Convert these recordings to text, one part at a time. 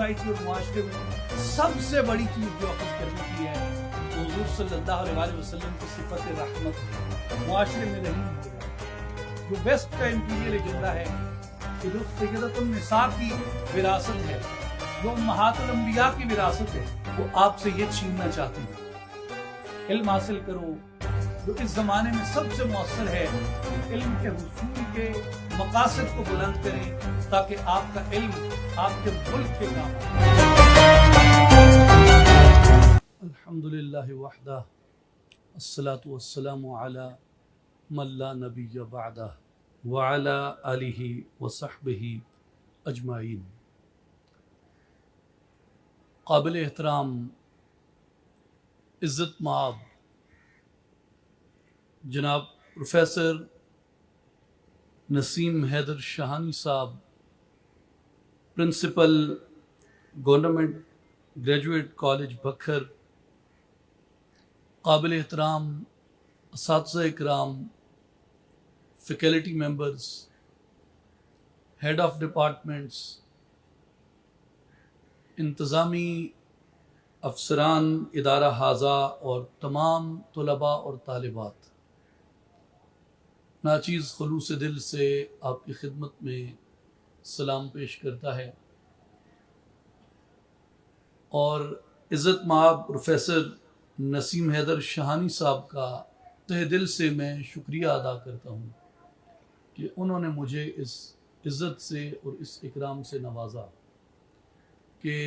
Society اور معاشرے میں سب سے بڑی چیز جو اخذ کرنے کی ہے وہ حضور صلی اللہ علیہ وسلم کی صفت رحمت ہے. معاشرے میں رحیم ہو جائے. جو ویسٹ کا امپیریل ایجنڈا ہے کہ جو سیدۃ النساء کی وراثت ہے، جو امہات الانبیاء کی وراثت ہے، وہ آپ سے یہ چھیننا چاہتے ہیں. علم حاصل کرو. جو اس زمانے میں سب سے مؤثر ہے، علم کے حصول کے مقاصد کو بلند کریں تاکہ آپ کا علم آپ کے ملک کے کام آئے. الحمدللہ وحدہ الصلاة والسلام علی من لا نبی بعدہ وعلی آلہ وصحبہ اجمعین. قابل احترام عزت مآب جناب پروفیسر نسیم حیدر شاہانی صاحب، پرنسپل گورنمنٹ گریجویٹ کالج بکھر، قابل احترام اساتذہ اکرام، faculty members, head of departments, انتظامی افسران ادارہ حاضہ اور تمام طلباء اور طالبات، ناچیز خلوص دل سے آپ کی خدمت میں سلام پیش کرتا ہے اور عزت مآب پروفیسر نسیم حیدر شاہانی صاحب کا تہ دل سے میں شکریہ ادا کرتا ہوں کہ انہوں نے مجھے اس عزت سے اور اس اکرام سے نوازا کہ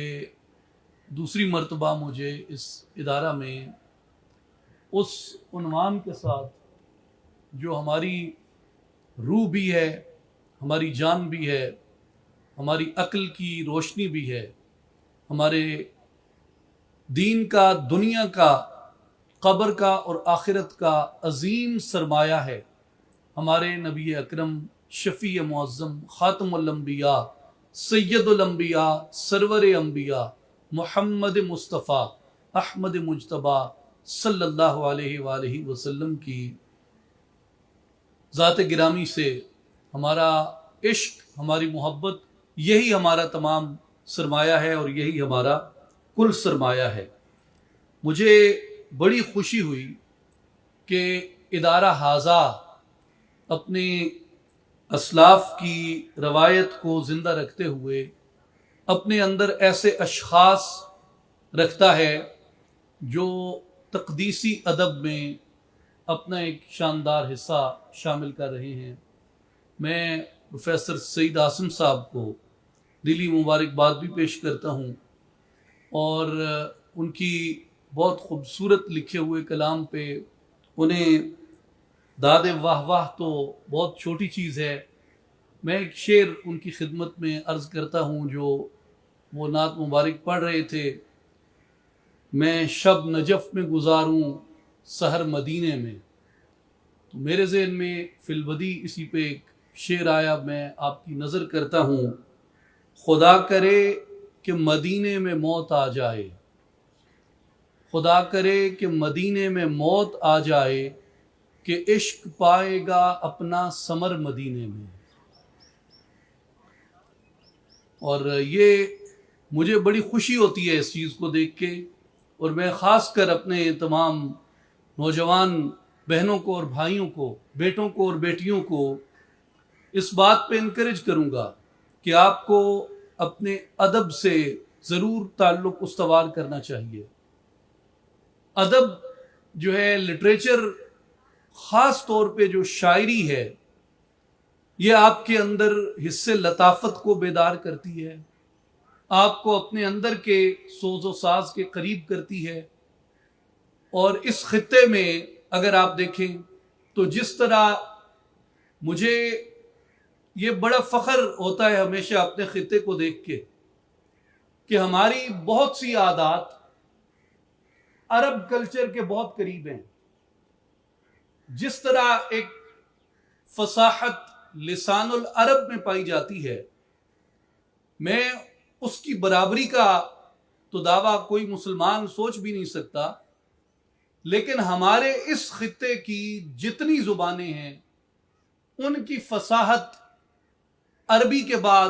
دوسری مرتبہ مجھے اس ادارہ میں اس عنوان کے ساتھ جو ہماری روح بھی ہے، ہماری جان بھی ہے، ہماری عقل کی روشنی بھی ہے، ہمارے دین کا، دنیا کا، قبر کا اور آخرت کا عظیم سرمایہ ہے، ہمارے نبی اکرم شفیع معظم خاتم الانبیاء سید الانبیاء سرور انبیاء محمد مصطفیٰ احمد مجتبیٰ صلی اللہ علیہ وآلہ وسلم کی ذات گرامی سے ہمارا عشق، ہماری محبت، یہی ہمارا تمام سرمایہ ہے اور یہی ہمارا کل سرمایہ ہے. مجھے بڑی خوشی ہوئی کہ ادارہ حاضہ اپنے اسلاف کی روایت کو زندہ رکھتے ہوئے اپنے اندر ایسے اشخاص رکھتا ہے جو تقدیسی ادب میں اپنا ایک شاندار حصہ شامل کر رہے ہیں. میں پروفیسر سعید عاصم صاحب کو دلی مبارکباد بھی پیش کرتا ہوں اور ان کی بہت خوبصورت لکھے ہوئے کلام پہ انہیں داد واہ واہ تو بہت چھوٹی چیز ہے. میں ایک شعر ان کی خدمت میں عرض کرتا ہوں جو وہ نعت مبارک پڑھ رہے تھے. میں شب نجف میں گزاروں سحر مدینے میں. تو میرے ذہن میں فی البدی اسی پہ ایک شعر آیا، میں آپ کی نظر کرتا ہوں. خدا کرے کہ مدینے میں موت آ جائے، خدا کرے کہ مدینے میں موت آ جائے، کہ عشق پائے گا اپنا ثمر مدینے میں. اور یہ مجھے بڑی خوشی ہوتی ہے اس چیز کو دیکھ کے، اور میں خاص کر اپنے تمام نوجوان بہنوں کو اور بھائیوں کو، بیٹوں کو اور بیٹیوں کو اس بات پہ انکریج کروں گا کہ آپ کو اپنے ادب سے ضرور تعلق استوار کرنا چاہیے. ادب جو ہے، لٹریچر، خاص طور پہ جو شاعری ہے، یہ آپ کے اندر حصے لطافت کو بیدار کرتی ہے، آپ کو اپنے اندر کے سوز و ساز کے قریب کرتی ہے. اور اس خطے میں اگر آپ دیکھیں تو جس طرح مجھے یہ بڑا فخر ہوتا ہے ہمیشہ اپنے خطے کو دیکھ کے کہ ہماری بہت سی عادات عرب کلچر کے بہت قریب ہیں. جس طرح ایک فصاحت لسان العرب میں پائی جاتی ہے، میں اس کی برابری کا تو دعویٰ کوئی مسلمان سوچ بھی نہیں سکتا، لیکن ہمارے اس خطے کی جتنی زبانیں ہیں ان کی فصاحت عربی کے بعد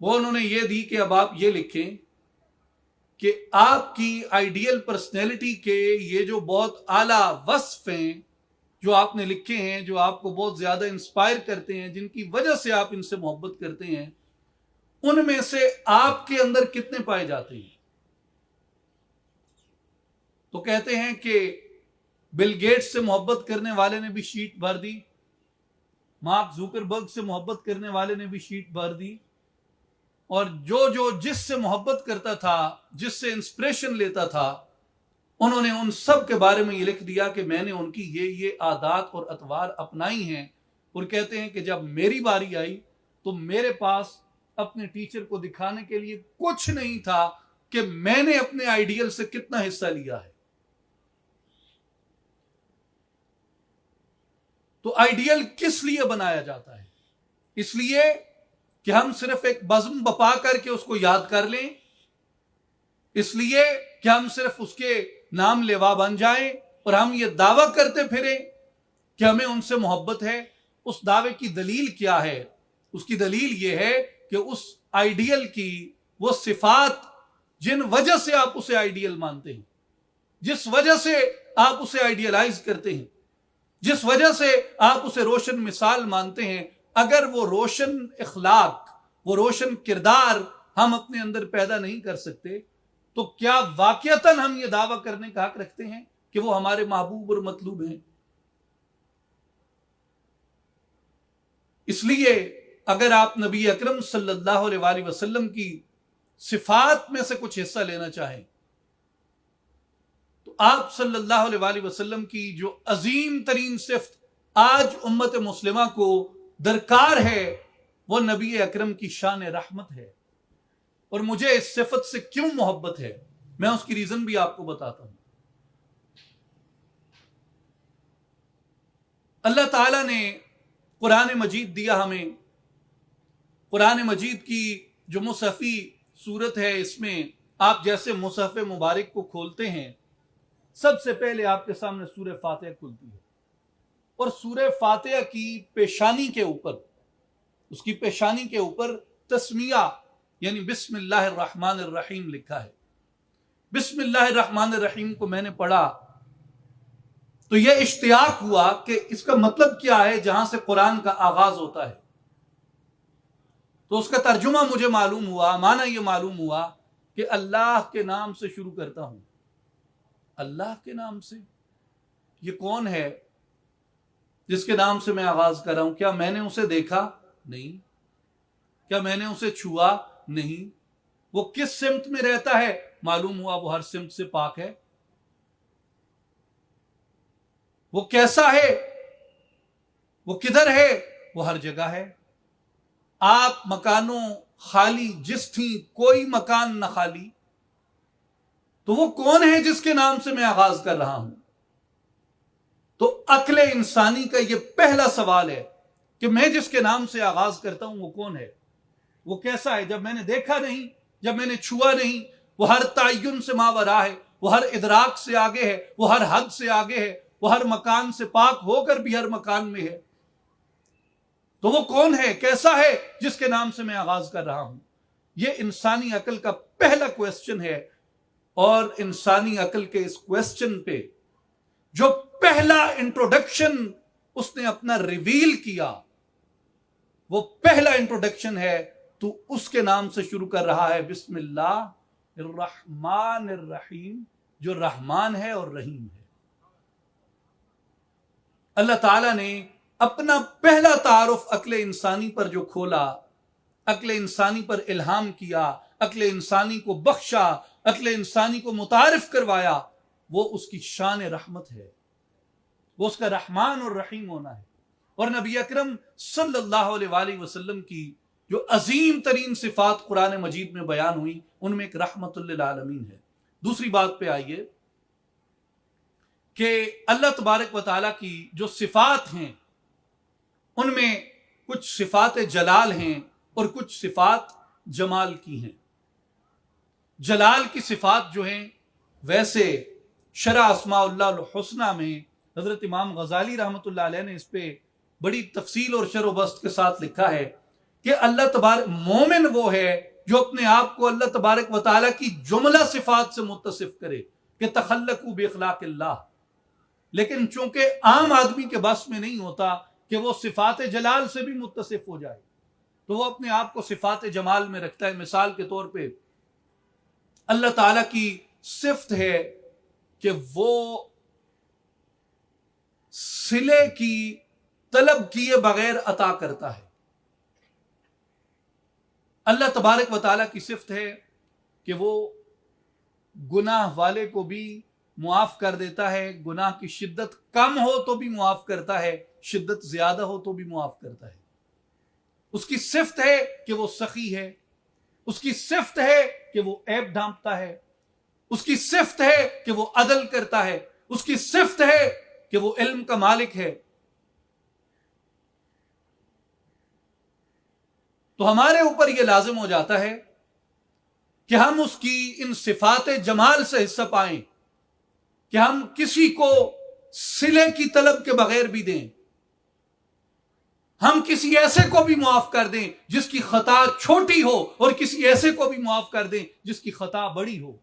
وہ انہوں نے یہ دی کہ اب آپ یہ لکھیں کہ آپ کی آئیڈیل پرسنالٹی کے یہ جو بہت اعلیٰ وصف ہیں جو آپ نے لکھے ہیں، جو آپ کو بہت زیادہ انسپائر کرتے ہیں، جن کی وجہ سے آپ ان سے محبت کرتے ہیں، ان میں سے آپ کے اندر کتنے پائے جاتے ہیں؟ تو کہتے ہیں کہ بل گیٹس سے محبت کرنے والے نے بھی شیٹ بھر دی، مارک زوکربرگ سے محبت کرنے والے نے بھی شیٹ بھر دی، اور جو جس سے محبت کرتا تھا، جس سے انسپریشن لیتا تھا، انہوں نے ان سب کے بارے میں یہ لکھ دیا کہ میں نے ان کی یہ عادات اور اطوار اپنائی ہیں، اور کہتے ہیں کہ جب میری باری آئی تو میرے پاس اپنے ٹیچر کو دکھانے کے لیے کچھ نہیں تھا کہ میں نے اپنے آئیڈیل سے کتنا حصہ لیا ہے۔ تو آئیڈیل کس لیے بنایا جاتا ہے؟ اس لیے کہ ہم صرف ایک بزم بپا کر کے اس کو یاد کر لیں، اس لیے کہ ہم صرف اس کے نام لیوا بن جائیں اور ہم یہ دعویٰ کرتے پھریں کہ ہمیں ان سے محبت ہے۔ اس دعوے کی دلیل کیا ہے؟ اس کی دلیل یہ ہے کہ اس آئیڈیل کی وہ صفات جن وجہ سے آپ اسے آئیڈیل مانتے ہیں، جس وجہ سے آپ اسے آئیڈیلائز کرتے ہیں، جس وجہ سے آپ اسے روشن مثال مانتے ہیں، اگر وہ روشن اخلاق، وہ روشن کردار ہم اپنے اندر پیدا نہیں کر سکتے تو کیا واقعتاً ہم یہ دعویٰ کرنے کا حق رکھتے ہیں کہ وہ ہمارے محبوب اور مطلوب ہیں؟ اس لیے اگر آپ نبی اکرم صلی اللہ علیہ وآلہ وسلم کی صفات میں سے کچھ حصہ لینا چاہیں تو آپ صلی اللہ علیہ وآلہ وسلم کی جو عظیم ترین صفت آج امت مسلمہ کو درکار ہے وہ نبی اکرم کی شان رحمت ہے۔ اور مجھے اس صفت سے کیوں محبت ہے، میں اس کی ریزن بھی آپ کو بتاتا ہوں۔ اللہ تعالیٰ نے قرآن مجید دیا ہمیں، قرآن مجید کی جو مصحفی صورت ہے، اس میں آپ جیسے مصحف مبارک کو کھولتے ہیں، سب سے پہلے آپ کے سامنے سورہ فاتحہ کھلتی ہے، اور سورہ فاتحہ کی پیشانی کے اوپر، اس کی پیشانی کے اوپر تسمیہ یعنی بسم اللہ الرحمن الرحیم لکھا ہے۔ بسم اللہ الرحمن الرحیم کو میں نے پڑھا تو یہ اشتیاق ہوا کہ اس کا مطلب کیا ہے جہاں سے قرآن کا آغاز ہوتا ہے۔ تو اس کا ترجمہ مجھے معلوم ہوا، معنی یہ معلوم ہوا کہ اللہ کے نام سے شروع کرتا ہوں۔ اللہ کے نام سے؟ یہ کون ہے جس کے نام سے میں آغاز کر رہا ہوں؟ کیا میں نے اسے دیکھا؟ نہیں۔ کیا میں نے اسے چھوا؟ نہیں۔ وہ کس سمت میں رہتا ہے؟ معلوم ہوا وہ ہر سمت سے پاک ہے۔ وہ کیسا ہے؟ وہ کدھر ہے؟ وہ ہر جگہ ہے۔ آپ مکانوں خالی جس تھیں کوئی مکان نہ خالی، تو وہ کون ہے جس کے نام سے میں آغاز کر رہا ہوں؟ تو عقل انسانی کا یہ پہلا سوال ہے کہ میں جس کے نام سے آغاز کرتا ہوں وہ کون ہے، وہ کیسا ہے؟ جب میں نے دیکھا نہیں، جب میں نے چھوا نہیں، وہ ہر تعین سے ماورا ہے، وہ ہر ادراک سے آگے ہے، وہ ہر حد سے آگے ہے، وہ ہر مکان سے پاک ہو کر بھی ہر مکان میں ہے۔ تو وہ کون ہے، کیسا ہے جس کے نام سے میں آغاز کر رہا ہوں؟ یہ انسانی عقل کا پہلا کویسچن ہے، اور انسانی عقل کے اس کویسچن پہ جو پہلا انٹروڈکشن اس نے اپنا ریویل کیا، وہ پہلا انٹروڈکشن ہے، تو اس کے نام سے شروع کر رہا ہے بسم اللہ الرحمن الرحیم، جو رحمان ہے اور رحیم ہے۔ اللہ تعالیٰ نے اپنا پہلا تعارف عقل انسانی پر جو کھولا، عقل انسانی پر الہام کیا، عقل انسانی کو بخشا، عقل انسانی کو متعارف کروایا، وہ اس کی شان رحمت ہے، وہ اس کا رحمان اور رحیم ہونا ہے۔ اور نبی اکرم صلی اللہ علیہ وآلہ وسلم کی جو عظیم ترین صفات قرآن مجید میں بیان ہوئی، ان میں ایک رحمت للعالمین ہے۔ دوسری بات پہ آئیے کہ اللہ تبارک و تعالیٰ کی جو صفات ہیں ان میں کچھ صفات جلال ہیں اور کچھ صفات جمال کی ہیں۔ جلال کی صفات جو ہیں، ویسے شرح اسماء اللہ الحسنہ میں حضرت امام غزالی رحمۃ اللہ علیہ نے اس پہ بڑی تفصیل اور شرح و بسط کے ساتھ لکھا ہے کہ اللہ تبارک مومن وہ ہے جو اپنے آپ کو اللہ تبارک و تعالیٰ کی جملہ صفات سے متصف کرے کہ تخلقوا باخلاق اللہ، لیکن چونکہ عام آدمی کے بس میں نہیں ہوتا کہ وہ صفات جلال سے بھی متصف ہو جائے، تو وہ اپنے آپ کو صفات جمال میں رکھتا ہے۔ مثال کے طور پہ اللہ تعالیٰ کی صفت ہے کہ وہ صلے کی طلب کیے بغیر عطا کرتا ہے۔ اللہ تبارک و تعالیٰ کی صفت ہے کہ وہ گناہ والے کو بھی معاف کر دیتا ہے، گناہ کی شدت کم ہو تو بھی معاف کرتا ہے، شدت زیادہ ہو تو بھی معاف کرتا ہے۔ اس کی صفت ہے کہ وہ سخی ہے، اس کی صفت ہے کہ وہ عیب ڈھانپتا ہے، اس کی صفت ہے کہ وہ عدل کرتا ہے، اس کی صفت ہے کہ وہ علم کا مالک ہے۔ تو ہمارے اوپر یہ لازم ہو جاتا ہے کہ ہم اس کی ان صفات جمال سے حصہ پائیں، کہ ہم کسی کو صلے کی طلب کے بغیر بھی دیں، ہم کسی ایسے کو بھی معاف کر دیں جس کی خطا چھوٹی ہو، اور کسی ایسے کو بھی معاف کر دیں جس کی خطا بڑی ہو،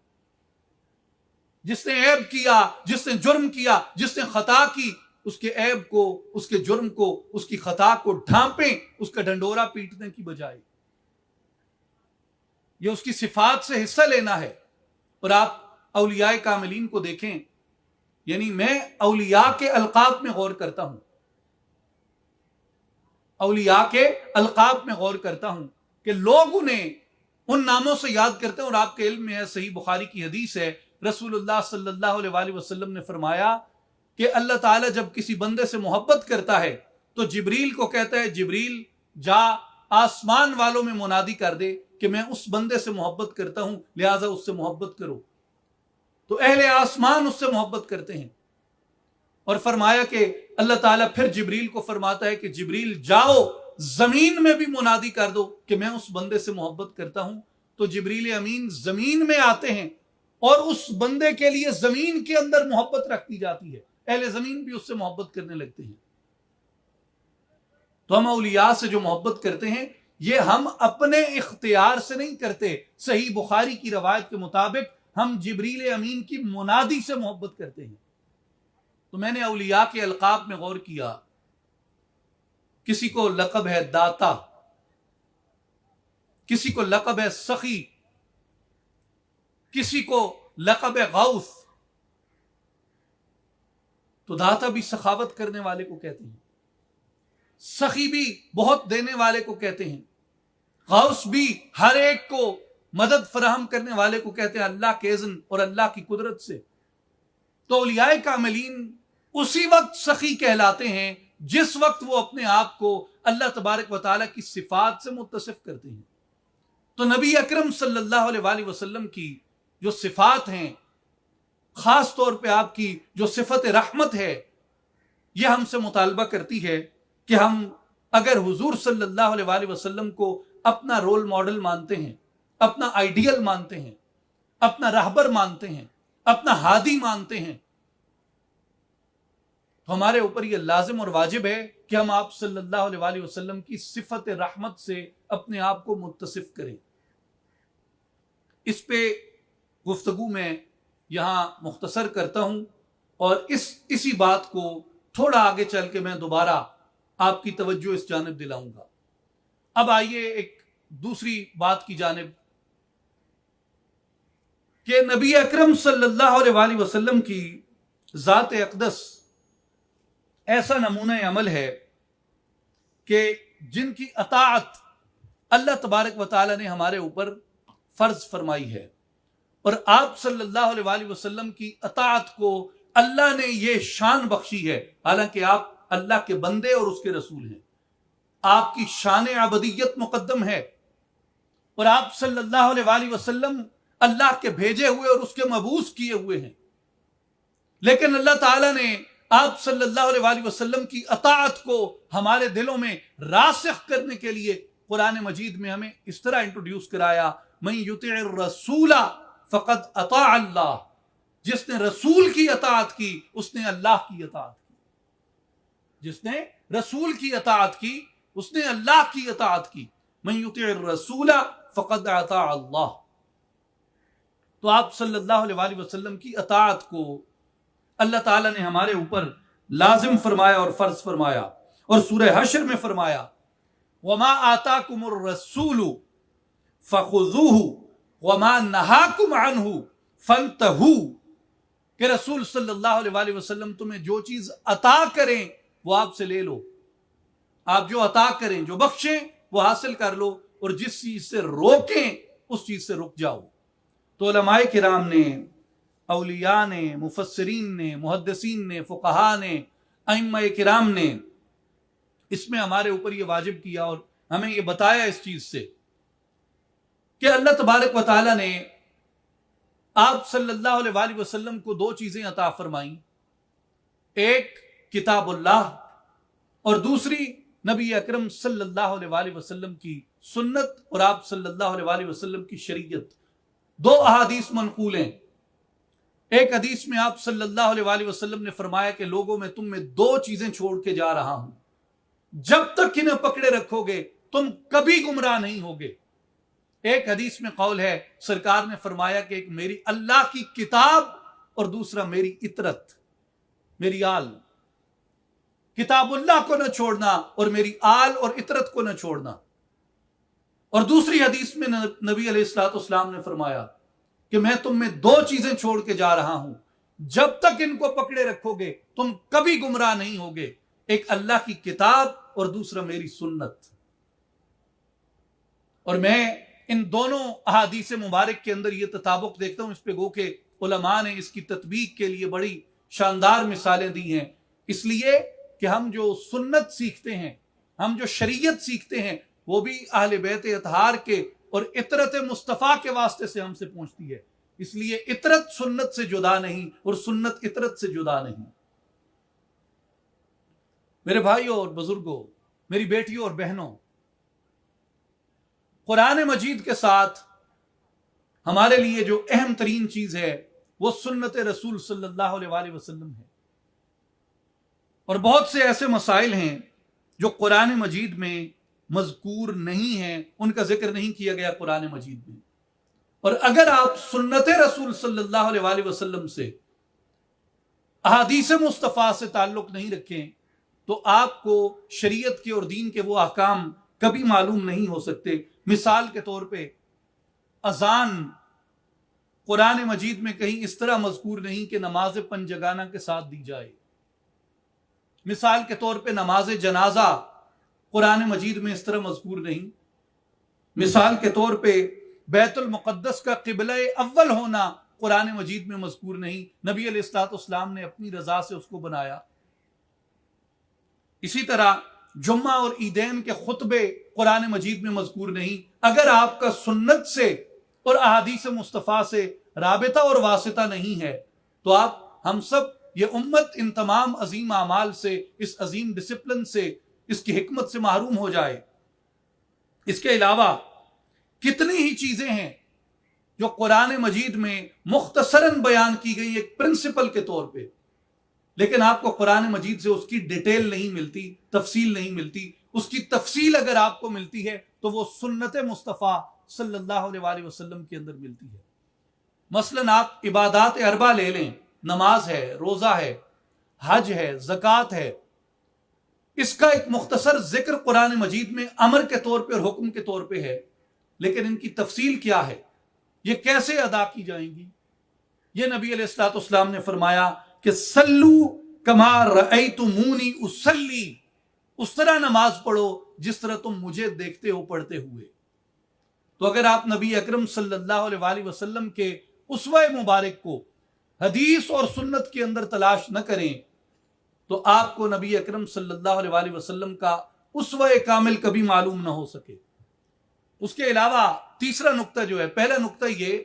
جس نے عیب کیا، جس نے جرم کیا، جس نے خطا کی، اس کے عیب کو، اس کے جرم کو، اس کی خطا کو ڈھانپیں اس کا ڈنڈورا پیٹنے کی بجائے۔ یہ اس کی صفات سے حصہ لینا ہے۔ اور آپ اولیاء کاملین کو دیکھیں، یعنی میں اولیاء کے القاب میں غور کرتا ہوں، اولیاء کے القاب میں غور کرتا ہوں کہ لوگ انہیں ان ناموں سے یاد کرتے ہیں۔ اور آپ کے علم میں ہے، صحیح بخاری کی حدیث ہے، رسول اللہ صلی اللہ علیہ وآلہ وسلم نے فرمایا کہ اللہ تعالیٰ جب کسی بندے سے محبت کرتا ہے تو جبریل کو کہتا ہے، جبریل جا آسمان والوں میں منادی کر دے کہ میں اس بندے سے محبت کرتا ہوں، لہٰذا اس سے محبت کرو۔ تو اہل آسمان اس سے محبت کرتے ہیں۔ اور فرمایا کہ اللہ تعالیٰ پھر جبریل کو فرماتا ہے کہ جبریل جاؤ زمین میں بھی منادی کر دو کہ میں اس بندے سے محبت کرتا ہوں۔ تو جبریل امین زمین میں آتے ہیں اور اس بندے کے لیے زمین کے اندر محبت رکھتی جاتی ہے، اہل زمین بھی اس سے محبت کرنے لگتے ہیں۔ تو ہم اولیاء سے جو محبت کرتے ہیں یہ ہم اپنے اختیار سے نہیں کرتے، صحیح بخاری کی روایت کے مطابق ہم جبریل امین کی منادی سے محبت کرتے ہیں۔ تو میں نے اولیاء کے القاب میں غور کیا، کسی کو لقب ہے داتا، کسی کو لقب ہے سخی، کسی کو لقب ہے غوث۔ تو داتا بھی سخاوت کرنے والے کو کہتے ہیں، سخی بھی بہت دینے والے کو کہتے ہیں، غوث بھی ہر ایک کو مدد فراہم کرنے والے کو کہتے ہیں اللہ کے اذن اور اللہ کی قدرت سے۔ تو اولیاء کاملین اسی وقت سخی کہلاتے ہیں جس وقت وہ اپنے آپ کو اللہ تبارک و تعالیٰ کی صفات سے متصف کرتے ہیں۔ تو نبی اکرم صلی اللہ علیہ وآلہ وسلم کی جو صفات ہیں، خاص طور پہ آپ کی جو صفت رحمت ہے، یہ ہم سے مطالبہ کرتی ہے کہ ہم اگر حضور صلی اللہ علیہ وآلہ وسلم کو اپنا رول ماڈل مانتے ہیں، اپنا آئیڈیل مانتے ہیں، اپنا رہبر مانتے ہیں، اپنا ہادی مانتے ہیں، تو ہمارے اوپر یہ لازم اور واجب ہے کہ ہم آپ صلی اللہ علیہ وآلہ وسلم کی صفت رحمت سے اپنے آپ کو متصف کریں۔ اس پہ گفتگو میں یہاں مختصر کرتا ہوں، اور اسی بات کو تھوڑا آگے چل کے میں دوبارہ آپ کی توجہ اس جانب دلاؤں گا۔ اب آئیے ایک دوسری بات کی جانب، کہ نبی اکرم صلی اللہ علیہ وآلہ وسلم کی ذات اقدس ایسا نمونہ عمل ہے کہ جن کی اطاعت اللہ تبارک و تعالی نے ہمارے اوپر فرض فرمائی ہے، اور آپ صلی اللہ علیہ وآلہ وسلم کی اطاعت کو اللہ نے یہ شان بخشی ہے، حالانکہ آپ اللہ کے بندے اور اس کے رسول ہیں، آپ کی شان عبدیت مقدم ہے، اور آپ صلی اللہ علیہ وآلہ وسلم اللہ کے بھیجے ہوئے اور اس کے مبعوث کیے ہوئے ہیں۔ لیکن اللہ تعالیٰ نے آپ صلی اللہ علیہ وآلہ وسلم کی اطاعت کو ہمارے دلوں میں راسخ کرنے کے لیے قرآن مجید میں ہمیں اس طرح انٹروڈیوس کرایا، من یطع الرسول فقد اطاع اللہ، جس نے رسول کی اطاعت کی اس نے اللہ کی اطاعت کی، جس نے رسول کی اطاعت کی اس نے اللہ کی اطاعت کی۔ من یطع الرسول فقد اطاع اللہ. تو آپ صلی اللہ علیہ وآلہ وسلم کی اطاعت کو اللہ تعالیٰ نے ہمارے اوپر لازم فرمایا اور فرض فرمایا، اور سورہ حشر میں فرمایا وما آتاکم الرسول فخذوہ وما نہاکم عنہ فانتہوا، کہ رسول صلی اللہ علیہ وآلہ وسلم تمہیں جو چیز عطا کریں وہ آپ سے لے لو، آپ جو عطا کریں، جو بخشیں وہ حاصل کر لو، اور جس چیز سے روکیں اس چیز سے رک جاؤ. تو علماء کرام نے، اولیاء نے، مفسرین نے، محدثین نے، فقہاء نے، ائمہ کرام نے اس میں ہمارے اوپر یہ واجب کیا اور ہمیں یہ بتایا اس چیز سے کہ اللہ تبارک و تعالیٰ نے آپ صلی اللہ علیہ وآلہ وسلم کو دو چیزیں عطا فرمائیں، ایک کتاب اللہ اور دوسری نبی اکرم صلی اللہ علیہ وآلہ وسلم کی سنت اور آپ صلی اللہ علیہ وآلہ وسلم کی شریعت. دو احادیث منقول ہیں. ایک حدیث میں آپ صلی اللہ علیہ وآلہ وسلم نے فرمایا کہ لوگوں میں تم میں دو چیزیں چھوڑ کے جا رہا ہوں، جب تک انہیں پکڑے رکھو گے تم کبھی گمراہ نہیں ہوگے. ایک حدیث میں قول ہے، سرکار نے فرمایا کہ ایک میری اللہ کی کتاب اور دوسرا میری اطرت، میری آل. کتاب اللہ کو نہ چھوڑنا اور میری آل اور اطرت کو نہ چھوڑنا. اور دوسری حدیث میں نبی علیہ الصلوۃ والسلام نے فرمایا کہ میں تم میں دو چیزیں چھوڑ کے جا رہا ہوں، جب تک ان کو پکڑے رکھو گے تم کبھی گمراہ نہیں ہوگے، ایک اللہ کی کتاب اور دوسرا میری سنت. اور میں ان دونوں احادیث مبارک کے اندر یہ تطابق دیکھتا ہوں، اس پہ گو کہ علماء نے اس کی تطبیق کے لیے بڑی شاندار مثالیں دی ہیں. اس لیے کہ ہم جو سنت سیکھتے ہیں، ہم جو شریعت سیکھتے ہیں، وہ بھی اہل بیت اطہار کے اور اطرت مصطفیٰ کے واسطے سے ہم سے پہنچتی ہے. اس لیے اطرت سنت سے جدا نہیں اور سنت اطرت سے جدا نہیں. میرے بھائیوں اور بزرگوں، میری بیٹیوں اور بہنوں، قرآن مجید کے ساتھ ہمارے لیے جو اہم ترین چیز ہے وہ سنت رسول صلی اللہ علیہ وآلہ وسلم ہے. اور بہت سے ایسے مسائل ہیں جو قرآن مجید میں مذکور نہیں ہیں، ان کا ذکر نہیں کیا گیا قرآن مجید میں. اور اگر آپ سنت رسول صلی اللہ علیہ وآلہ وسلم سے، احادیث مصطفیٰ سے تعلق نہیں رکھیں تو آپ کو شریعت کے اور دین کے وہ احکام کبھی معلوم نہیں ہو سکتے. مثال کے طور پہ اذان قرآن مجید میں کہیں اس طرح مذکور نہیں کہ نماز پنجگانہ کے ساتھ دی جائے. مثال کے طور پہ نماز جنازہ قرآن مجید میں اس طرح مذکور نہیں. مثال کے طور پہ بیت المقدس کا قبلہ اول ہونا قرآن مجید میں مذکور نہیں. نبی علیہ الصلوۃ والسلام نے اپنی رضا سے اس کو بنایا. اسی طرح جمعہ اور عیدین کے خطبے قرآن مجید میں مذکور نہیں. اگر آپ کا سنت سے اور احادیث مصطفیٰ سے رابطہ اور واسطہ نہیں ہے تو آپ، ہم سب، یہ امت ان تمام عظیم اعمال سے، اس عظیم ڈسپلن سے، اس کی حکمت سے محروم ہو جائے. اس کے علاوہ کتنی ہی چیزیں ہیں جو قرآن مجید میں مختصراً بیان کی گئی ایک پرنسپل کے طور پہ، لیکن آپ کو قرآن مجید سے اس کی ڈیٹیل نہیں ملتی، تفصیل نہیں ملتی. اس کی تفصیل اگر آپ کو ملتی ہے تو وہ سنت مصطفیٰ صلی اللہ علیہ وآلہ وسلم کے اندر ملتی ہے. مثلاً آپ عبادات اربع لے لیں، نماز ہے، روزہ ہے، حج ہے، زکوٰۃ ہے. اس کا ایک مختصر ذکر قرآن مجید میں امر کے طور پہ اور حکم کے طور پہ ہے، لیکن ان کی تفصیل کیا ہے، یہ کیسے ادا کی جائیں گی؟ یہ نبی علیہ الصلوۃ والسلام نے فرمایا کہ صلو کما رأیتمونی اصلی، اس طرح نماز پڑھو جس طرح تم مجھے دیکھتے ہو پڑھتے ہوئے. تو اگر آپ نبی اکرم صلی اللہ علیہ وآلہ وسلم کے اسوہ مبارک کو حدیث اور سنت کے اندر تلاش نہ کریں تو آپ کو نبی اکرم صلی اللہ علیہ وآلہ وسلم کا اسوہ کامل کبھی معلوم نہ ہو سکے. اس کے علاوہ تیسرا نقطہ جو ہے، پہلا نقطہ یہ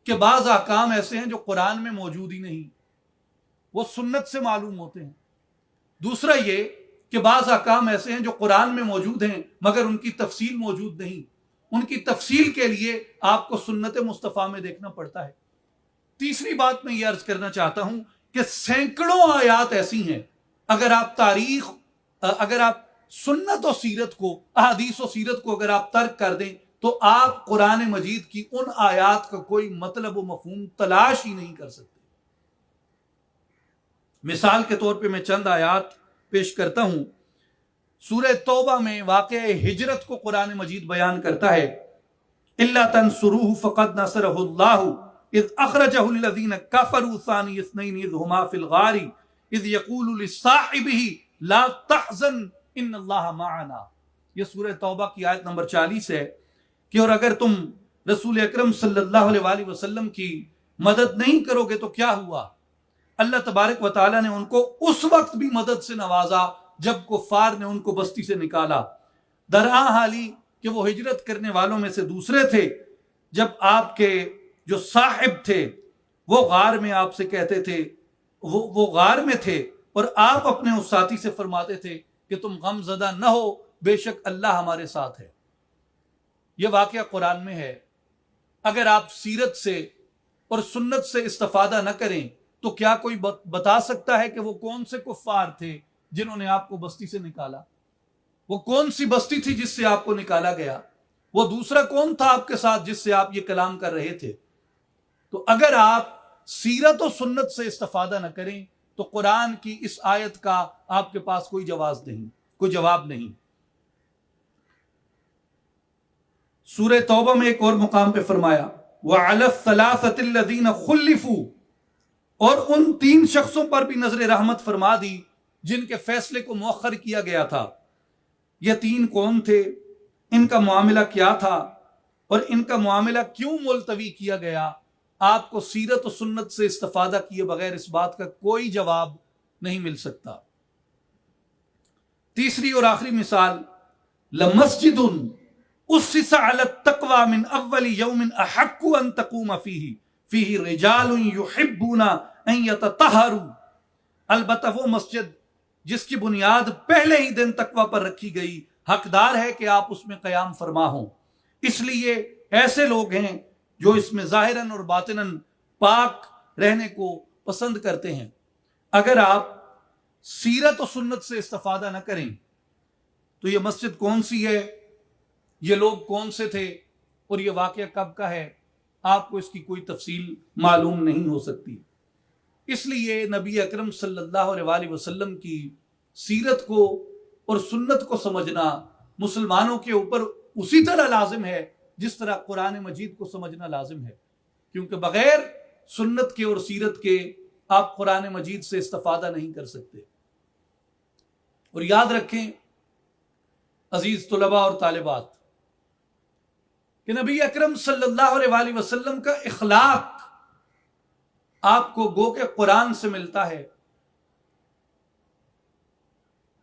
کہ بعض احکام ایسے ہیں جو قرآن میں موجود ہی نہیں، وہ سنت سے معلوم ہوتے ہیں. دوسرا یہ کہ بعض احکام ایسے ہیں جو قرآن میں موجود ہیں مگر ان کی تفصیل موجود نہیں. ان کی تفصیل کے لیے آپ کو سنت مصطفیٰ میں دیکھنا پڑتا ہے. تیسری بات میں یہ عرض کرنا چاہتا ہوں کہ سینکڑوں آیات ایسی ہیں، اگر آپ سنت و سیرت کو، احادیث و سیرت کو اگر آپ ترک کر دیں تو آپ قرآن مجید کی ان آیات کا کوئی مطلب و مفہوم تلاش ہی نہیں کر سکتے۔ مثال کے طور پہ میں چند آیات پیش کرتا ہوں۔ سورہ توبہ میں واقع ہجرت کو قرآن مجید بیان کرتا ہے، اِلَّا تَنْصُرُوهُ فَقَدْ نَصَرَهُ اللَّهُ إِذْ أَخْرَجَهُ الَّذِينَ كَفَرُوا ثَانِيَ اثْنَيْنِ إِذْ هُمَا فِي الْغَارِ إِذْ يَقُولُ لِصَاحِبِهِ لَا تَحْزَنْ إِنَّ اللَّهَ مَعَنَا۔ یہ سورہ توبہ کی آیت نمبر 40 ہے کہ اور اگر تم رسول اکرم صلی اللہ علیہ وسلم کی مدد نہیں کرو گے تو کیا ہوا؟ اللہ تبارک و تعالیٰ نے ان کو اس وقت بھی مدد سے نوازا جب کفار نے ان کو بستی سے نکالا، درآں حالی کہ وہ ہجرت کرنے والوں میں سے دوسرے تھے۔ جب آپ کے جو صاحب تھے وہ غار میں آپ سے کہتے تھے، وہ غار میں تھے اور آپ اپنے اس ساتھی سے فرماتے تھے کہ تم غم زدہ نہ ہو، بے شک اللہ ہمارے ساتھ ہے۔ یہ واقعہ قرآن میں ہے۔ اگر آپ سیرت سے اور سنت سے استفادہ نہ کریں تو کیا کوئی بتا سکتا ہے کہ وہ کون سے کفار تھے جنہوں نے آپ کو بستی سے نکالا؟ وہ کون سی بستی تھی جس سے آپ کو نکالا گیا؟ وہ دوسرا کون تھا آپ کے ساتھ جس سے آپ یہ کلام کر رہے تھے؟ تو اگر آپ سیرت و سنت سے استفادہ نہ کریں تو قرآن کی اس آیت کا آپ کے پاس کوئی جواب نہیں۔ سورہ توبہ میں ایک اور مقام پہ فرمایا وَعَلَى الثَّلَاثَةِ الَّذِينَ خُلِّفُوا، اور ان 3 شخصوں پر بھی نظر رحمت فرما دی جن کے فیصلے کو مؤخر کیا گیا تھا۔ یہ 3 کون تھے؟ ان کا معاملہ کیا تھا؟ اور ان کا معاملہ کیوں ملتوی کیا گیا؟ آپ کو سیرت و سنت سے استفادہ کیے بغیر اس بات کا کوئی جواب نہیں مل سکتا۔ تیسری اور آخری مثال، لَمَسْجِدٌ أُسِّسَ عَلَى التَّقْوَى مِنْ أَوَّلِ يَوْمٍ أَحَقُّ أَن تَقُومَ فِيهِ رِجَالٌ يُحِبُّونَ أَن يَتَطَهَّرُوا۔ البتہ وہ مسجد جس کی بنیاد پہلے ہی دن تقوی پر رکھی گئی حقدار ہے کہ آپ اس میں قیام فرما ہوں۔ اس لیے ایسے لوگ ہیں جو اس میں ظاہراً اور باطناً پاک رہنے کو پسند کرتے ہیں۔ اگر آپ سیرت و سنت سے استفادہ نہ کریں تو یہ مسجد کون سی ہے، یہ لوگ کون سے تھے اور یہ واقعہ کب کا ہے، آپ کو اس کی کوئی تفصیل معلوم نہیں ہو سکتی۔ اس لیے نبی اکرم صلی اللہ علیہ وسلم کی سیرت کو اور سنت کو سمجھنا مسلمانوں کے اوپر اسی طرح لازم ہے جس طرح قرآن مجید کو سمجھنا لازم ہے، کیونکہ بغیر سنت کے اور سیرت کے آپ قرآن مجید سے استفادہ نہیں کر سکتے۔ اور یاد رکھیں عزیز طلباء اور طالبات کہ نبی اکرم صلی اللہ علیہ وسلم کا اخلاق آپ کو گو کہ قرآن سے ملتا ہے،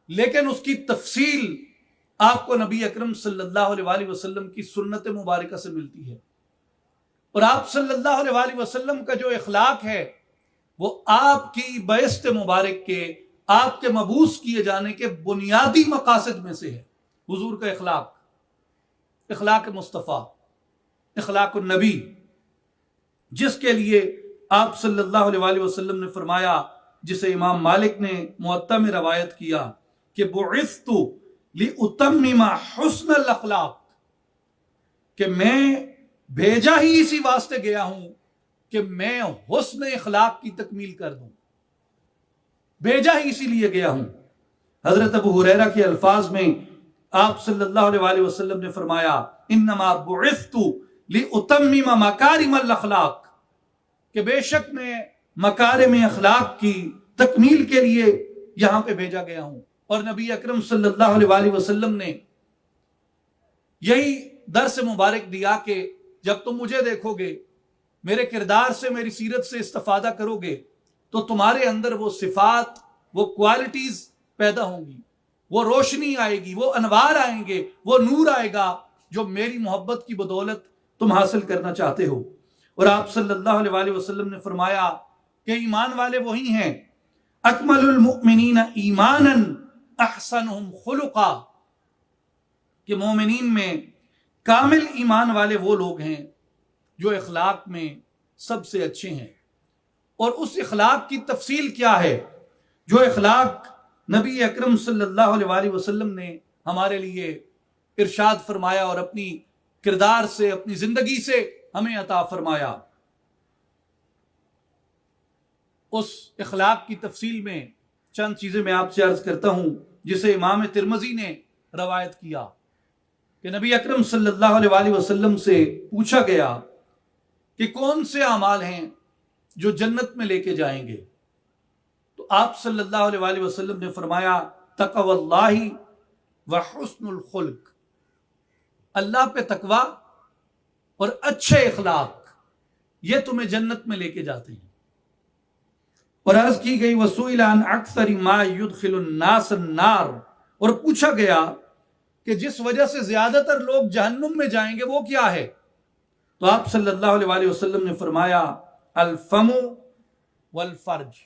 لیکن اس کی تفصیل آپ کو نبی اکرم صلی اللہ علیہ وسلم کی سنت مبارکہ سے ملتی ہے۔ اور آپ صلی اللہ علیہ وسلم کا جو اخلاق ہے وہ آپ کی بعثت مبارک کے، آپ کے مبعوث کیے جانے کے بنیادی مقاصد میں سے ہے۔ حضور کا اخلاق مصطفیٰ، اخلاق النبی، جس کے لیے آپ صلی اللہ علیہ وسلم نے فرمایا، جسے امام مالک نے موطا میں روایت کیا کہ بعثت لأتمم حسن الاخلاق، کہ میں بھیجا ہی اسی واسطے گیا ہوں کہ میں حسن اخلاق کی تکمیل کر دوں، بھیجا ہی اسی لیے گیا ہوں۔ حضرت ابو ہریرہ کے الفاظ میں آپ صلی اللہ علیہ وسلم نے فرمایا انما بعثت لأتمم مکارم الاخلاق، کہ بے شک میں مکارم اخلاق کی تکمیل کے لیے یہاں پہ بھیجا گیا ہوں۔ اور نبی اکرم صلی اللہ علیہ وسلم نے یہی درس مبارک دیا کہ جب تم مجھے دیکھو گے، میرے کردار سے، میری سیرت سے استفادہ کرو گے تو تمہارے اندر وہ صفات، وہ کوالٹیز پیدا ہوں گی، وہ روشنی آئے گی، وہ انوار آئیں گے، وہ نور آئے گا جو میری محبت کی بدولت تم حاصل کرنا چاہتے ہو۔ اور آپ صلی اللہ علیہ وسلم نے فرمایا کہ ایمان والے وہی ہیں، اکمل المؤمنین ایمانا احسنہم خلقا، کہ مومنین میں کامل ایمان والے وہ لوگ ہیں جو اخلاق میں سب سے اچھے ہیں۔ اور اس اخلاق کی تفصیل کیا ہے؟ جو اخلاق نبی اکرم صلی اللہ علیہ وآلہ وسلم نے ہمارے لیے ارشاد فرمایا اور اپنی کردار سے، اپنی زندگی سے ہمیں عطا فرمایا. اس اخلاق کی تفصیل میں چند چیزیں میں آپ سے عرض کرتا ہوں جسے امام ترمذی نے روایت کیا کہ نبی اکرم صلی اللہ علیہ وآلہ وسلم سے پوچھا گیا کہ کون سے اعمال ہیں جو جنت میں لے کے جائیں گے، تو آپ صلی اللہ علیہ وآلہ وسلم نے فرمایا تقوی اللہ وحسن الخلق، اللہ پہ تقوی اور اچھے اخلاق، یہ تمہیں جنت میں لے کے جاتے ہیں. اور عرض کی گئی وسئل عن اکثر ما يدخل الناس النار، اور پوچھا گیا کہ جس وجہ سے زیادہ تر لوگ جہنم میں جائیں گے وہ کیا ہے، تو آپ صلی اللہ علیہ وآلہ وسلم نے فرمایا الفم والفرج،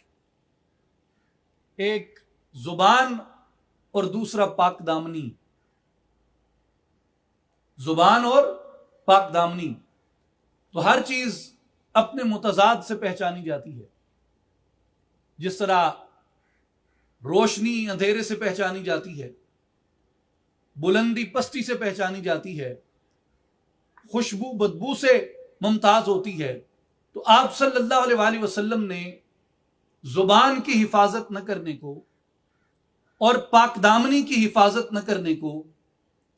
ایک زبان اور دوسرا پاک دامنی. زبان اور پاک دامنی، تو ہر چیز اپنے متضاد سے پہچانی جاتی ہے. جس طرح روشنی اندھیرے سے پہچانی جاتی ہے، بلندی پستی سے پہچانی جاتی ہے، خوشبو بدبو سے ممتاز ہوتی ہے، تو آپ صلی اللہ علیہ وآلہ وسلم نے زبان کی حفاظت نہ کرنے کو اور پاک دامنی کی حفاظت نہ کرنے کو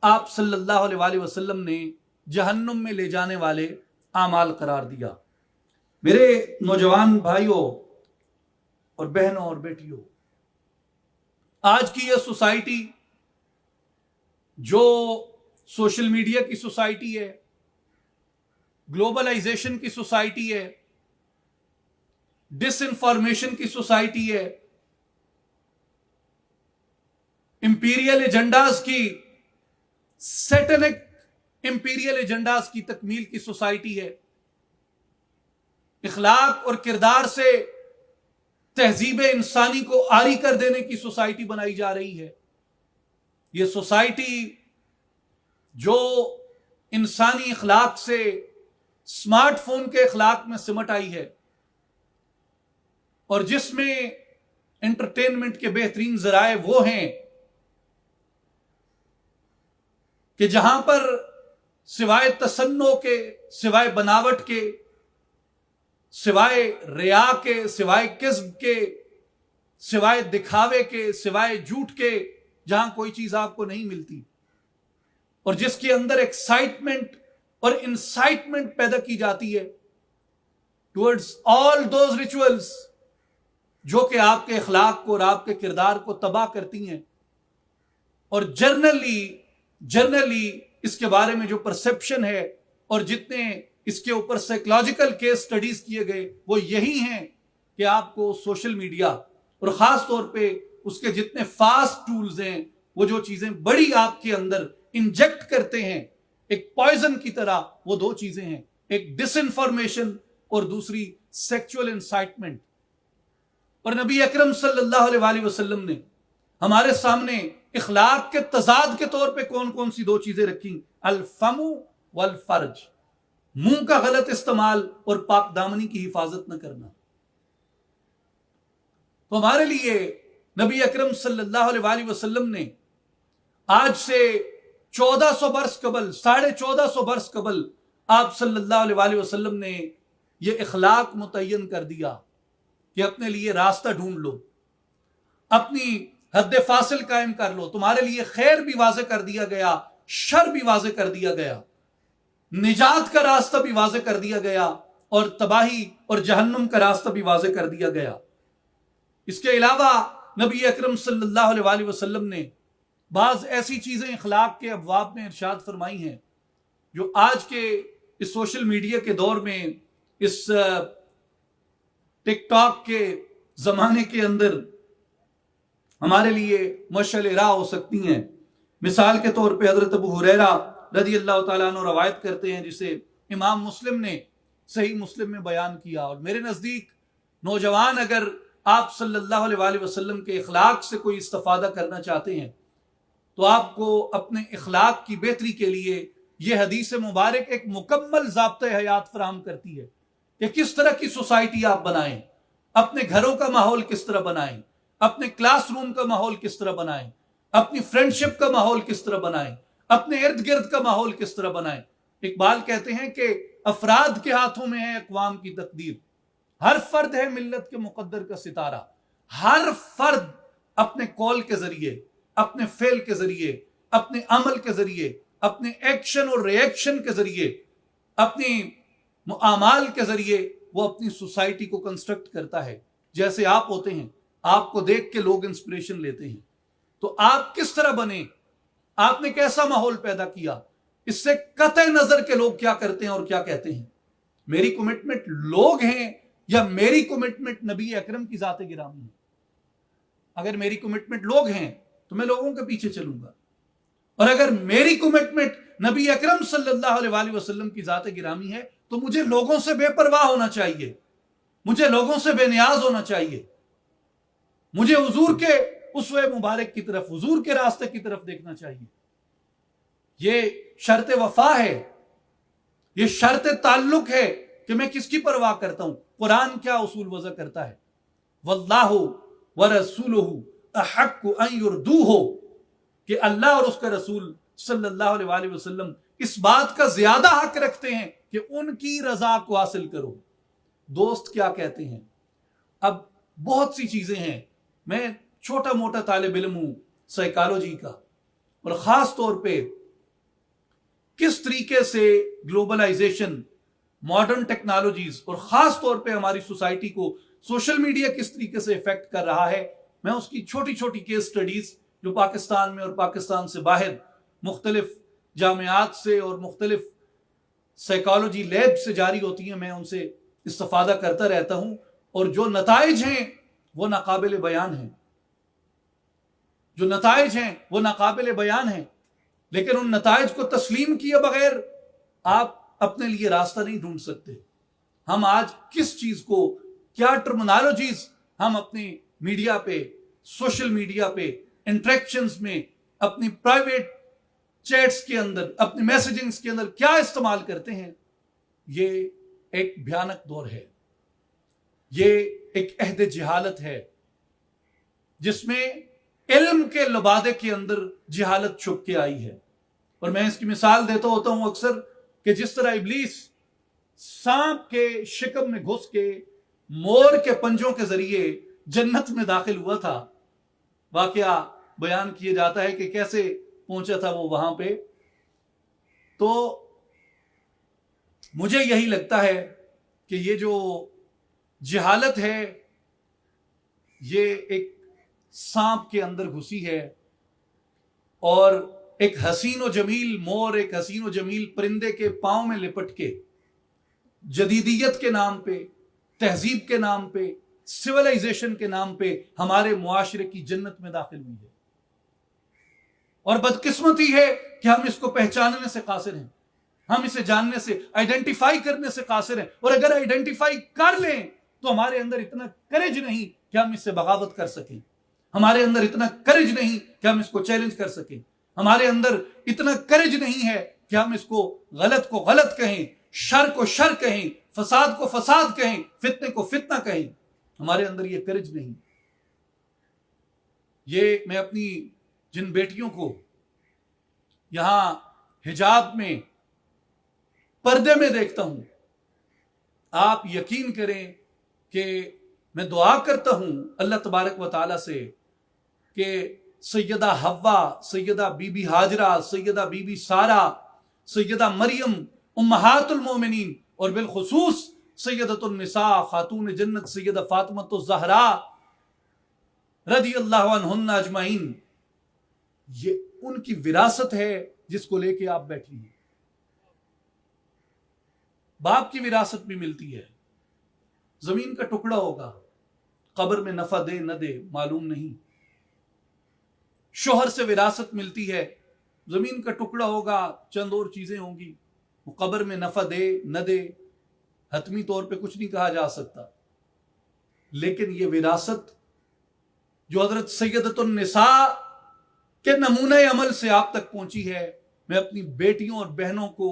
آپ صلی اللہ علیہ وآلہ وسلم نے جہنم میں لے جانے والے اعمال قرار دیا. میرے نوجوان بھائیوں اور بہنوں اور بیٹیوں، آج کی یہ سوسائٹی جو سوشل میڈیا کی سوسائٹی ہے، گلوبلائزیشن کی سوسائٹی ہے، ڈس انفارمیشن کی سوسائٹی ہے، امپیریل ایجنڈاز کی، سیٹنک امپیریل ایجنڈاز کی تکمیل کی سوسائٹی ہے. اخلاق اور کردار سے تہذیب انسانی کو عاری کر دینے کی سوسائٹی بنائی جا رہی ہے. یہ سوسائٹی جو انسانی اخلاق سے اسمارٹ فون کے اخلاق میں سمٹ آئی ہے، اور جس میں انٹرٹینمنٹ کے بہترین ذرائع وہ ہیں کہ جہاں پر سوائے تصنع کے، سوائے بناوٹ کے، سوائے ریا کے، سوائے کذب کے، سوائے دکھاوے کے، سوائے جھوٹ کے جہاں کوئی چیز آپ کو نہیں ملتی، اور جس کے اندر ایکسائٹمنٹ اور انسائٹمنٹ پیدا کی جاتی ہے ٹورڈز آل دوز ریچولز جو کہ آپ کے اخلاق کو اور آپ کے کردار کو تباہ کرتی ہیں. اور جنرلی اس کے بارے میں جو پرسپشن ہے اور جتنے اس کے اوپر سائیکولوجیکل کیس سٹڈیز کیے گئے وہ یہی ہیں کہ آپ کو سوشل میڈیا اور خاص طور پہ اس کے جتنے فاسٹ ٹولز ہیں، وہ جو چیزیں بڑی آپ کے اندر انجیکٹ کرتے ہیں ایک پوائزن کی طرح، وہ دو چیزیں ہیں، ایک ڈس انفارمیشن اور دوسری سیکچول انسائٹمنٹ. اور نبی اکرم صلی اللہ علیہ وآلہ وسلم نے ہمارے سامنے اخلاق کے تضاد کے طور پہ کون کون سی دو چیزیں رکھیں؟ الفم والفرج، منہ کا غلط استعمال اور پاک دامنی کی حفاظت نہ کرنا. تو ہمارے لیے نبی اکرم صلی اللہ علیہ وآلہ وسلم نے آج سے 1400 برس قبل، 1450 برس قبل آپ صلی اللہ علیہ وآلہ وسلم نے یہ اخلاق متعین کر دیا کہ اپنے لیے راستہ ڈھونڈ لو، اپنی حد فاصل قائم کر لو. تمہارے لیے خیر بھی واضح کر دیا گیا، شر بھی واضح کر دیا گیا، نجات کا راستہ بھی واضح کر دیا گیا، اور تباہی اور جہنم کا راستہ بھی واضح کر دیا گیا. اس کے علاوہ نبی اکرم صلی اللہ علیہ وآلہ وسلم نے بعض ایسی چیزیں اخلاق کے ابواب میں ارشاد فرمائی ہیں جو آج کے اس سوشل میڈیا کے دور میں، اس ٹک ٹاک کے زمانے کے اندر ہمارے لیے مشعل راہ ہو سکتی ہیں. مثال کے طور پہ حضرت ابو ہریرہ رضی اللہ تعالیٰ عنہ روایت کرتے ہیں، جسے امام مسلم نے صحیح مسلم میں بیان کیا. اور میرے نزدیک نوجوان اگر آپ صلی اللہ علیہ وآلہ وسلم کے اخلاق سے کوئی استفادہ کرنا چاہتے ہیں تو آپ کو اپنے اخلاق کی بہتری کے لیے یہ حدیث مبارک ایک مکمل ضابطۂ حیات فراہم کرتی ہے کہ کس طرح کی سوسائٹی آپ بنائیں، اپنے گھروں کا ماحول کس طرح بنائیں، اپنے کلاس روم کا ماحول کس طرح بنائیں، اپنی فرینڈشپ کا ماحول کس طرح بنائیں، اپنے ارد گرد کا ماحول کس طرح بنائیں۔ اقبال کہتے ہیں کہ افراد کے ہاتھوں میں ہے اقوام کی تقدیر، ہر فرد ہے ملت کے مقدر کا ستارہ۔ ہر فرد اپنے کال کے ذریعے، اپنے فعل کے ذریعے، اپنے عمل کے ذریعے، اپنے ایکشن اور ری ایکشن کے ذریعے، اپنی اعمال کے ذریعے وہ اپنی سوسائٹی کو کنسٹرکٹ کرتا ہے۔ جیسے آپ ہوتے ہیں، آپ کو دیکھ کے لوگ انسپریشن لیتے ہیں، تو آپ کس طرح بنے، آپ نے کیسا ماحول پیدا کیا، اس سے قطع نظر کے لوگ کیا کرتے ہیں اور کیا کہتے ہیں۔ میری کمٹمنٹ لوگ ہیں یا میری کمٹمنٹ نبی اکرم کی ذات گرامی ہے؟ اگر میری کمٹمنٹ لوگ ہیں تو میں لوگوں کے پیچھے چلوں گا، اور اگر میری کمٹمنٹ نبی اکرم صلی اللہ علیہ وآلہ وسلم کی ذات گرامی ہے تو مجھے لوگوں سے بے پرواہ ہونا چاہیے، مجھے لوگوں سے بے نیاز ہونا چاہیے، مجھے حضور کے اسوہ مبارک کی طرف، حضور کے راستے کی طرف دیکھنا چاہیے۔ یہ شرط وفا ہے، یہ شرط تعلق ہے کہ میں کس کی پرواہ کرتا ہوں۔ قرآن کیا اصول وضع کرتا ہے؟ واللہ ورسولہ احق ان یردوہ، کہ اللہ اور اس کا رسول صلی اللہ علیہ وآلہ وسلم اس بات کا زیادہ حق رکھتے ہیں کہ ان کی رضا کو حاصل کرو۔ دوست کیا کہتے ہیں؟ اب بہت سی چیزیں ہیں، میں چھوٹا موٹا طالب علم ہوں سائیکالوجی کا، اور خاص طور پہ کس طریقے سے گلوبلائزیشن، ماڈرن ٹیکنالوجیز، اور خاص طور پہ ہماری سوسائٹی کو سوشل میڈیا کس طریقے سے افیکٹ کر رہا ہے، میں اس کی چھوٹی چھوٹی کیس سٹڈیز جو پاکستان میں اور پاکستان سے باہر مختلف جامعات سے اور مختلف سائیکالوجی لیب سے جاری ہوتی ہیں، میں ان سے استفادہ کرتا رہتا ہوں، اور جو نتائج ہیں وہ ناقابل بیان ہیں، جو نتائج ہیں وہ ناقابل بیان ہیں، لیکن ان نتائج کو تسلیم کیے بغیر آپ اپنے لیے راستہ نہیں ڈھونڈ سکتے۔ ہم آج کس چیز کو، کیا ٹرمنالوجیز ہم اپنے میڈیا پہ، سوشل میڈیا پہ، انٹریکشنز میں، اپنی پرائیویٹ چیٹس کے اندر، اپنی میسیجنگز کے اندر کیا استعمال کرتے ہیں، یہ ایک بھیانک دور ہے، یہ ایک عہد جہالت ہے جس میں علم کے لبادے کے اندر جہالت چھپ کے آئی ہے۔ اور میں اس کی مثال دیتا ہوتا ہوں اکثر کہ جس طرح ابلیس سانپ کے شکم میں گھس کے مور کے پنجوں کے ذریعے جنت میں داخل ہوا تھا، واقعہ بیان کیا جاتا ہے کہ کیسے پہنچا تھا وہ وہاں پہ۔ تو مجھے یہی لگتا ہے کہ یہ جو جہالت ہے یہ ایک سانپ کے اندر گھسی ہے، اور ایک حسین و جمیل مور، ایک حسین و جمیل پرندے کے پاؤں میں لپٹ کے جدیدیت کے نام پہ، تہذیب کے نام پہ، سویلائزیشن کے نام پہ ہمارے معاشرے کی جنت میں داخل ہوئی ہے۔ اور بدقسمتی ہے کہ ہم اس کو پہچاننے سے قاصر ہیں، ہم اسے جاننے سے، آئیڈینٹیفائی کرنے سے قاصر ہیں، اور اگر آئیڈینٹیفائی کر لیں تو ہمارے اندر اتنا کریج نہیں کہ ہم اس سے بغاوت کر سکیں، ہمارے اندر اتنا کریج نہیں کہ ہم اس کو چیلنج کر سکیں، ہمارے اندر اتنا کریج نہیں ہے کہ ہم اس کو غلط کہیں، شر کو شر کہیں، فساد کو فساد کہیں، فتنے کو فتنہ کہیں، ہمارے اندر یہ کریج نہیں۔ یہ میں اپنی جن بیٹیوں کو یہاں حجاب میں، پردے میں دیکھتا ہوں، آپ یقین کریں کہ میں دعا کرتا ہوں اللہ تبارک و تعالی سے کہ سیدہ حوا، سیدہ بی بی ہاجرہ، سیدہ بی بی سارہ، سیدہ مریم امہات المومنین، اور بالخصوص سیدۃ النساء خاتون جنت سیدہ فاطمہ الزہراء رضی اللہ عنہن اجمعین، یہ ان کی وراثت ہے جس کو لے کے آپ بیٹھی ہیں۔ باپ کی وراثت بھی ملتی ہے، زمین کا ٹکڑا ہوگا، قبر میں نفع دے نہ دے معلوم نہیں۔ شوہر سے وراثت ملتی ہے، زمین کا ٹکڑا ہوگا، چند اور چیزیں ہوں گی، وہ قبر میں نفع دے نہ دے حتمی طور پہ کچھ نہیں کہا جا سکتا۔ لیکن یہ وراثت جو حضرت سیدۃ النساء کے نمونہ عمل سے آپ تک پہنچی ہے، میں اپنی بیٹیوں اور بہنوں کو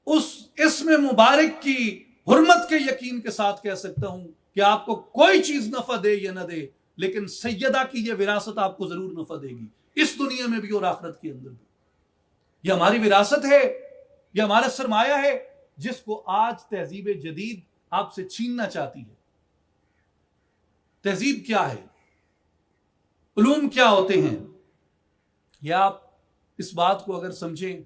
اس اسم مبارک کی حرمت کے یقین کے ساتھ کہہ سکتا ہوں کہ آپ کو کوئی چیز نفع دے یا نہ دے، لیکن سیدہ کی یہ وراثت آپ کو ضرور نفع دے گی، اس دنیا میں بھی اور آخرت کے اندر بھی۔ یہ ہماری وراثت ہے، یہ ہمارا سرمایہ ہے، جس کو آج تہذیب جدید آپ سے چھیننا چاہتی ہے۔ تہذیب کیا ہے؟ علوم کیا ہوتے ہیں؟ یا آپ اس بات کو اگر سمجھیں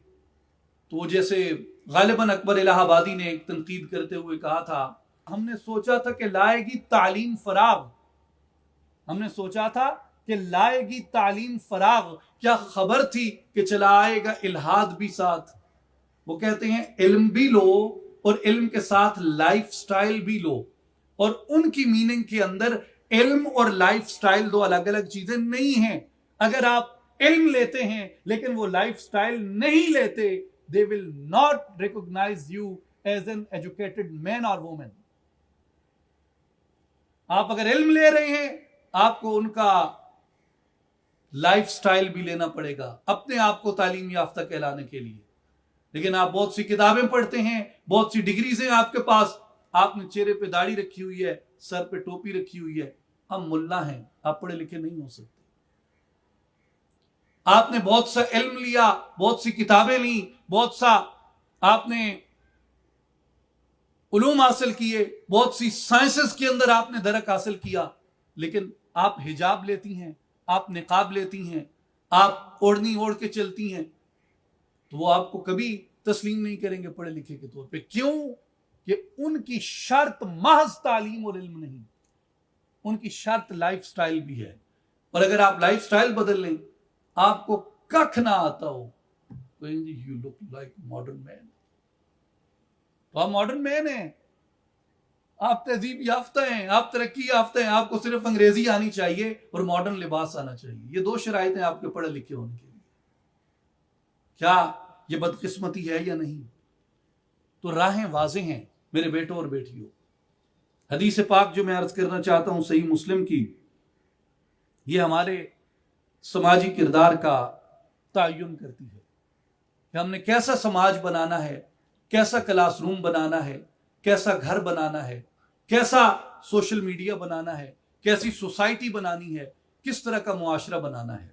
تو جیسے غالباً اکبر الہ آبادی نے ایک تنقید کرتے ہوئے کہا تھا، ہم نے سوچا تھا کہ لائے گی تعلیم فراغ، ہم نے سوچا تھا کہ لائے گی تعلیم فراغ، کیا خبر تھی کہ چلا آئے گا الہاد بھی ساتھ۔ وہ کہتے ہیں علم بھی لو اور علم کے ساتھ لائف سٹائل بھی لو، اور ان کی میننگ کے اندر علم اور لائف سٹائل دو الگ الگ چیزیں نہیں ہیں۔ اگر آپ علم لیتے ہیں لیکن وہ لائف سٹائل نہیں لیتے، they will not recognize you as an educated man or woman۔ آپ اگر علم لے رہے ہیں، آپ کو ان کا لائف سٹائل بھی لینا پڑے گا اپنے آپ کو تعلیم یافتہ کہلانے کے لیے۔ لیکن آپ بہت سی کتابیں پڑھتے ہیں، بہت سی ڈگریز ہیں آپ کے پاس، آپ نے چہرے پہ داڑھی رکھی ہوئی ہے، سر پہ ٹوپی رکھی ہوئی ہے، ہم ملا ہیں، آپ پڑھے لکھے نہیں ہو سکتے۔ آپ نے بہت سا علم لیا، بہت سی کتابیں لیں، بہت سا آپ نے علوم حاصل کیے، بہت سی سائنسز کے اندر آپ نے درک حاصل کیا، لیکن آپ حجاب لیتی ہیں، آپ نقاب لیتی ہیں، آپ اوڑھنی اوڑھ کے چلتی ہیں، تو وہ آپ کو کبھی تسلیم نہیں کریں گے پڑھے لکھے کے طور پہ۔ کیوں؟ کہ ان کی شرط محض تعلیم اور علم نہیں، ان کی شرط لائف سٹائل بھی ہے۔ اور اگر آپ لائف سٹائل بدل لیں، آپ کو ککھ نہ آتا ہو، you look like modern man, تو آپ ماڈرن مین ہیں، آپ تہذیب یافتہ ہیں، آپ ترقی یافتہ ہیں، آپ کو صرف انگریزی آنی چاہیے اور ماڈرن لباس آنا چاہیے۔ یہ دو شرائط ہیں آپ کے پڑھے لکھے ہونے کے لیے۔ کیا یہ بدقسمتی ہے یا نہیں؟ تو راہیں واضح ہیں میرے بیٹوں اور بیٹیوں۔ حدیث پاک جو میں عرض کرنا چاہتا ہوں صحیح مسلم کی، یہ ہمارے سماجی کردار کا تعین کرتی ہے کہ ہم نے کیسا سماج بنانا ہے، کیسا کلاس روم بنانا ہے، کیسا گھر بنانا ہے، کیسا سوشل میڈیا بنانا ہے، کیسی سوسائٹی بنانی ہے، کس طرح کا معاشرہ بنانا ہے۔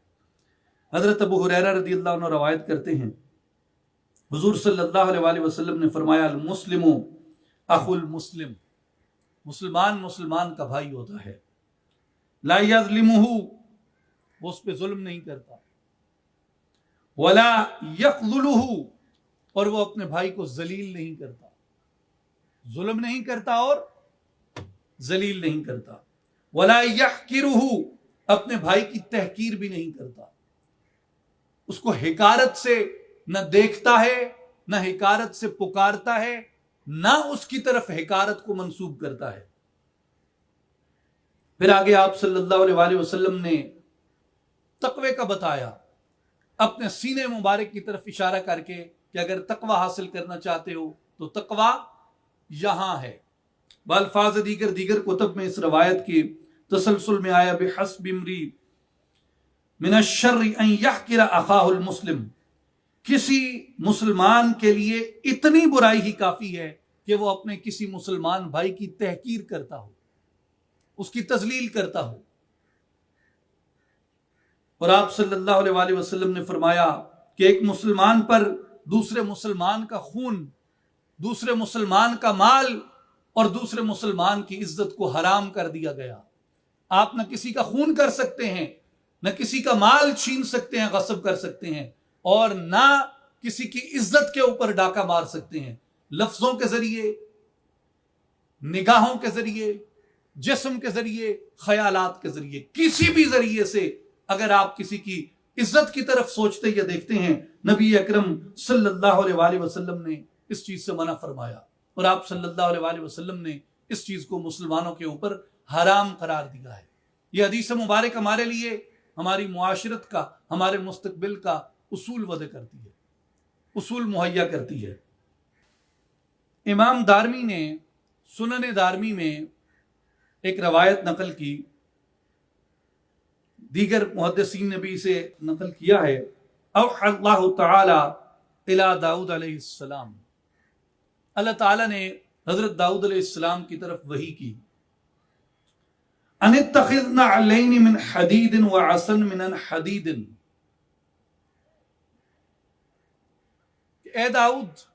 حضرت ابو ہریرہ رضی اللہ عنہ روایت کرتے ہیں، حضور صلی اللہ علیہ وآلہ وسلم نے فرمایا، المسلم اخو المسلم، مسلمان مسلمان کا بھائی ہوتا ہے، لا یظلمہ، وہ اس پہ ظلم نہیں کرتا، ولا یخذلہ، اور وہ اپنے بھائی کو ذلیل نہیں کرتا، ظلم نہیں کرتا اور ذلیل نہیں کرتا، ولا یحقرہ، اپنے بھائی کی تحقیر بھی نہیں کرتا، اس کو حقارت سے نہ دیکھتا ہے، نہ حقارت سے پکارتا ہے، نہ اس کی طرف حقارت کو منسوب کرتا ہے۔ پھر آگے آپ صلی اللہ علیہ وآلہ وسلم نے تقوی کا بتایا، اپنے سینے مبارک کی طرف اشارہ کر کے کہ اگر تقوی حاصل کرنا چاہتے ہو تو تقوی یہاں ہے۔ بالفاظ دیگر کتب میں اس روایت کی تسلسل میں آیا، بحسب امری من الشر ان یحقر اخاہ المسلم، کسی مسلمان کے لیے اتنی برائی ہی کافی ہے کہ وہ اپنے کسی مسلمان بھائی کی تحقیر کرتا ہو، اس کی تذلیل کرتا ہو۔ اور آپ صلی اللہ علیہ وآلہ وسلم نے فرمایا کہ ایک مسلمان پر دوسرے مسلمان کا خون، دوسرے مسلمان کا مال اور دوسرے مسلمان کی عزت کو حرام کر دیا گیا۔ آپ نہ کسی کا خون کر سکتے ہیں، نہ کسی کا مال چھین سکتے ہیں، غصب کر سکتے ہیں، اور نہ کسی کی عزت کے اوپر ڈاکہ مار سکتے ہیں۔ لفظوں کے ذریعے، نگاہوں کے ذریعے، جسم کے ذریعے، خیالات کے ذریعے، کسی بھی ذریعے سے اگر آپ کسی کی عزت کی طرف سوچتے یا دیکھتے ہیں، نبی اکرم صلی اللہ علیہ وآلہ وسلم نے اس چیز سے منع فرمایا، اور آپ صلی اللہ علیہ وآلہ وسلم نے اس چیز کو مسلمانوں کے اوپر حرام قرار دیا ہے۔ یہ حدیث مبارک ہمارے لیے، ہماری معاشرت کا، ہمارے مستقبل کا اصول وضع کرتی ہے، اصول مہیا کرتی ہے۔ امام دارمی نے سنن دارمی میں ایک روایت نقل کی، دیگر محدثین نے بھی اسے نقل کیا ہے، اوحى اللہ تعالی الی داؤد علیہ السلام، اللہ تعالیٰ نے حضرت داؤد علیہ السلام کی طرف وحی کی، ان اتخذ نعلین من حدید وعصا من حدید، اے داؤد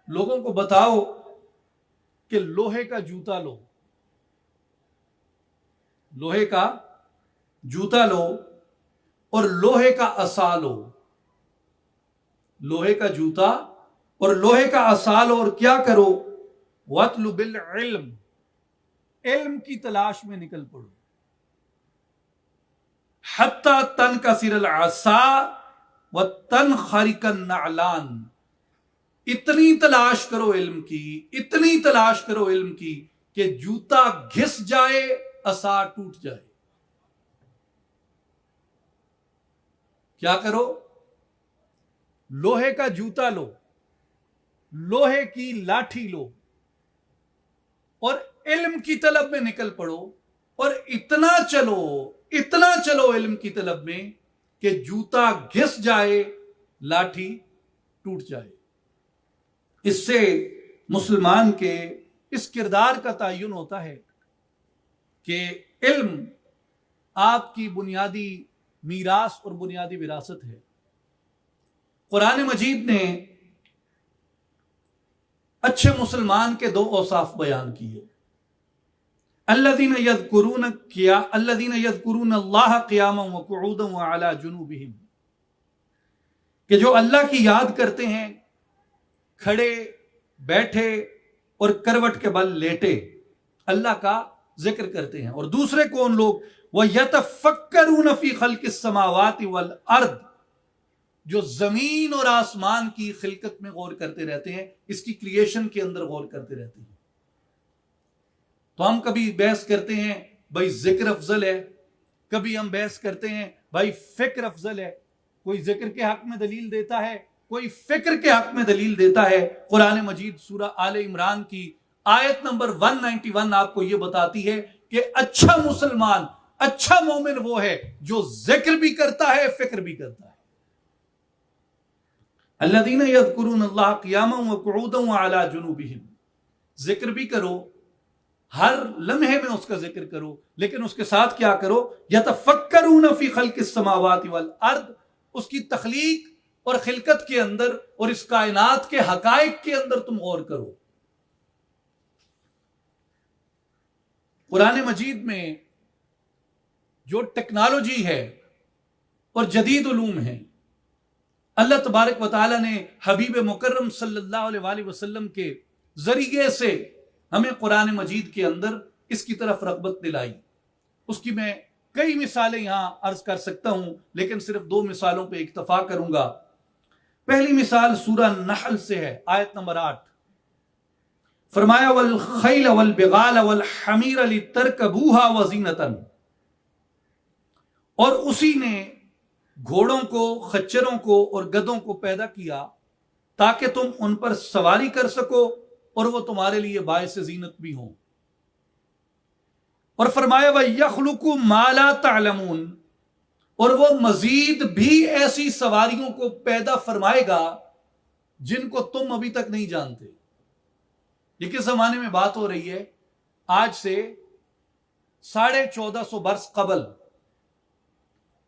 لوگوں کو بتاؤ کہ لوہے کا جوتا لو، لوہے کا جوتا لو اور لوہے کا عصا لو، لوہے کا جوتا اور لوہے کا عصا لو، اور کیا کرو؟ وَاطْلُبِ الْعِلْمَ، علم کی تلاش میں نکل پڑو، حَتَّى تَنْكَسِرَ الْعَصَا وَتَنْخَرِقَ النَّعْلَانِ، اتنی تلاش کرو علم کی، اتنی تلاش کرو علم کی کہ جوتا گھس جائے، عصا ٹوٹ جائے۔ کیا کرو؟ لوہے کا جوتا لو، لوہے کی لاٹھی لو اور علم کی طلب میں نکل پڑو، اور اتنا چلو علم کی طلب میں کہ جوتا گھس جائے، لاٹھی ٹوٹ جائے۔ اس سے مسلمان کے اس کردار کا تعین ہوتا ہے کہ علم آپ کی بنیادی میراث اور بنیادی وراثت ہے۔ قرآن مجید نے اچھے مسلمان کے دو اوصاف بیان کیے، الذین یذکرون اللہ قیاما وقعودا وعلی جنوبہم، کہ جو اللہ کی یاد کرتے ہیں کھڑے، بیٹھے اور کروٹ کے بل لیٹے، اللہ کا ذکر کرتے ہیں۔ اور دوسرے کون لوگ؟ وَيَتَفَكَّرُونَ فِي خَلْقِ السَّمَاوَاتِ وَالْأَرْضِ، جو زمین اور آسمان کی خلقت میں غور کرتے رہتے ہیں، اس کی کریشن کے اندر غور کرتے رہتے ہیں۔ تو ہم کبھی بحث کرتے ہیں بھائی ذکر افضل ہے، کبھی ہم بحث کرتے ہیں بھائی فکر افضل ہے، کوئی ذکر کے حق میں دلیل دیتا ہے، کوئی فکر کے حق میں دلیل دیتا ہے۔ قرآن مجید سورہ آل عمران کی آیت نمبر 191 آپ کو یہ بتاتی ہے کہ اچھا مسلمان، اچھا مومن وہ ہے جو ذکر بھی کرتا ہے، فکر بھی کرتا ہے۔ الذین یذکرون اللہ قیاما وقعودا وعلی جنوبہم، ذکر بھی کرو، ہر لمحے میں اس کا ذکر کرو، لیکن اس کے ساتھ کیا کرو؟ یتفکرون فی خلق السماوات والارض، اس کی تخلیق اور خلقت کے اندر اور اس کائنات کے حقائق کے اندر تم غور کرو۔ قرآن مجید میں جو ٹیکنالوجی ہے اور جدید علوم ہیں، اللہ تبارک و تعالیٰ نے حبیب مکرم صلی اللہ علیہ وآلہ وسلم کے ذریعے سے ہمیں قرآن مجید کے اندر اس کی طرف رغبت دلائی۔ اس کی میں کئی مثالیں یہاں عرض کر سکتا ہوں، لیکن صرف دو مثالوں پہ اکتفا کروں گا۔ پہلی مثال سورہ نحل سے ہے، آیت نمبر 8، فرمایا والخیل والبغال والحمیر لترکبوها وزینۃ، اور اسی نے گھوڑوں کو، خچروں کو اور گدھوں کو پیدا کیا تاکہ تم ان پر سواری کر سکو اور وہ تمہارے لیے باعث زینت بھی ہوں۔ اور فرمایا وَيَخْلُقُ مَا لَا تَعْلَمُونَ، اور وہ مزید بھی ایسی سواریوں کو پیدا فرمائے گا جن کو تم ابھی تک نہیں جانتے۔ یہ کس زمانے میں بات ہو رہی ہے؟ آج سے 1450 برس قبل،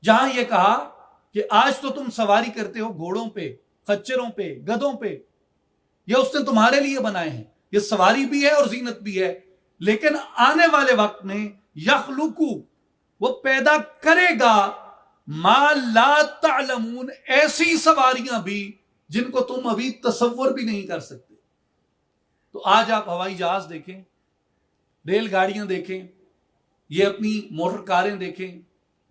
جہاں یہ کہا کہ آج تو تم سواری کرتے ہو گھوڑوں پہ، خچروں پہ، گدھوں پہ، یہ اس نے تمہارے لیے بنائے ہیں، یہ سواری بھی ہے اور زینت بھی ہے، لیکن آنے والے وقت میں یخلقو، وہ پیدا کرے گا، ما لا تعلمون، ایسی سواریاں بھی جن کو تم ابھی تصور بھی نہیں کر سکتے۔ تو آج آپ ہوائی جہاز دیکھیں، ریل گاڑیاں دیکھیں، یہ اپنی موٹر کاریں دیکھیں،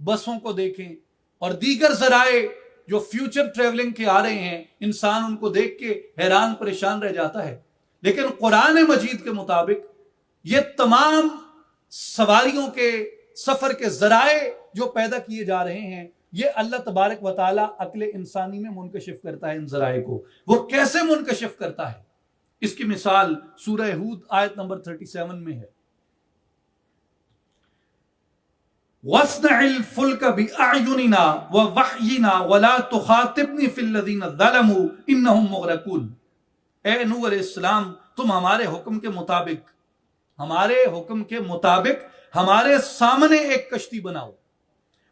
بسوں کو دیکھیں، اور دیگر ذرائع جو فیوچر ٹریولنگ کے آ رہے ہیں، انسان ان کو دیکھ کے حیران پریشان رہ جاتا ہے۔ لیکن قرآن مجید کے مطابق یہ تمام سواریوں کے، سفر کے ذرائع جو پیدا کیے جا رہے ہیں، یہ اللہ تبارک و تعالیٰ عقل انسانی میں منکشف کرتا ہے ان ذرائع کو۔ وہ کیسے منکشف کرتا ہے؟ اس کی مثال سورہ ہود آیت نمبر 37 میں ہے، وَاصْنَعِ الْفُلْكَ بِأَعْيُنِنَا وَوَحْيِنَا وَلَا تُخَاطِبْنِي فِي الَّذِينَ ظَلَمُوا إِنَّهُمْ مُغْرَقُونَ، اے نوح علیہ السلام، تم ہمارے حکم کے مطابق ہمارے حکم کے مطابق ہمارے سامنے ایک کشتی بناؤ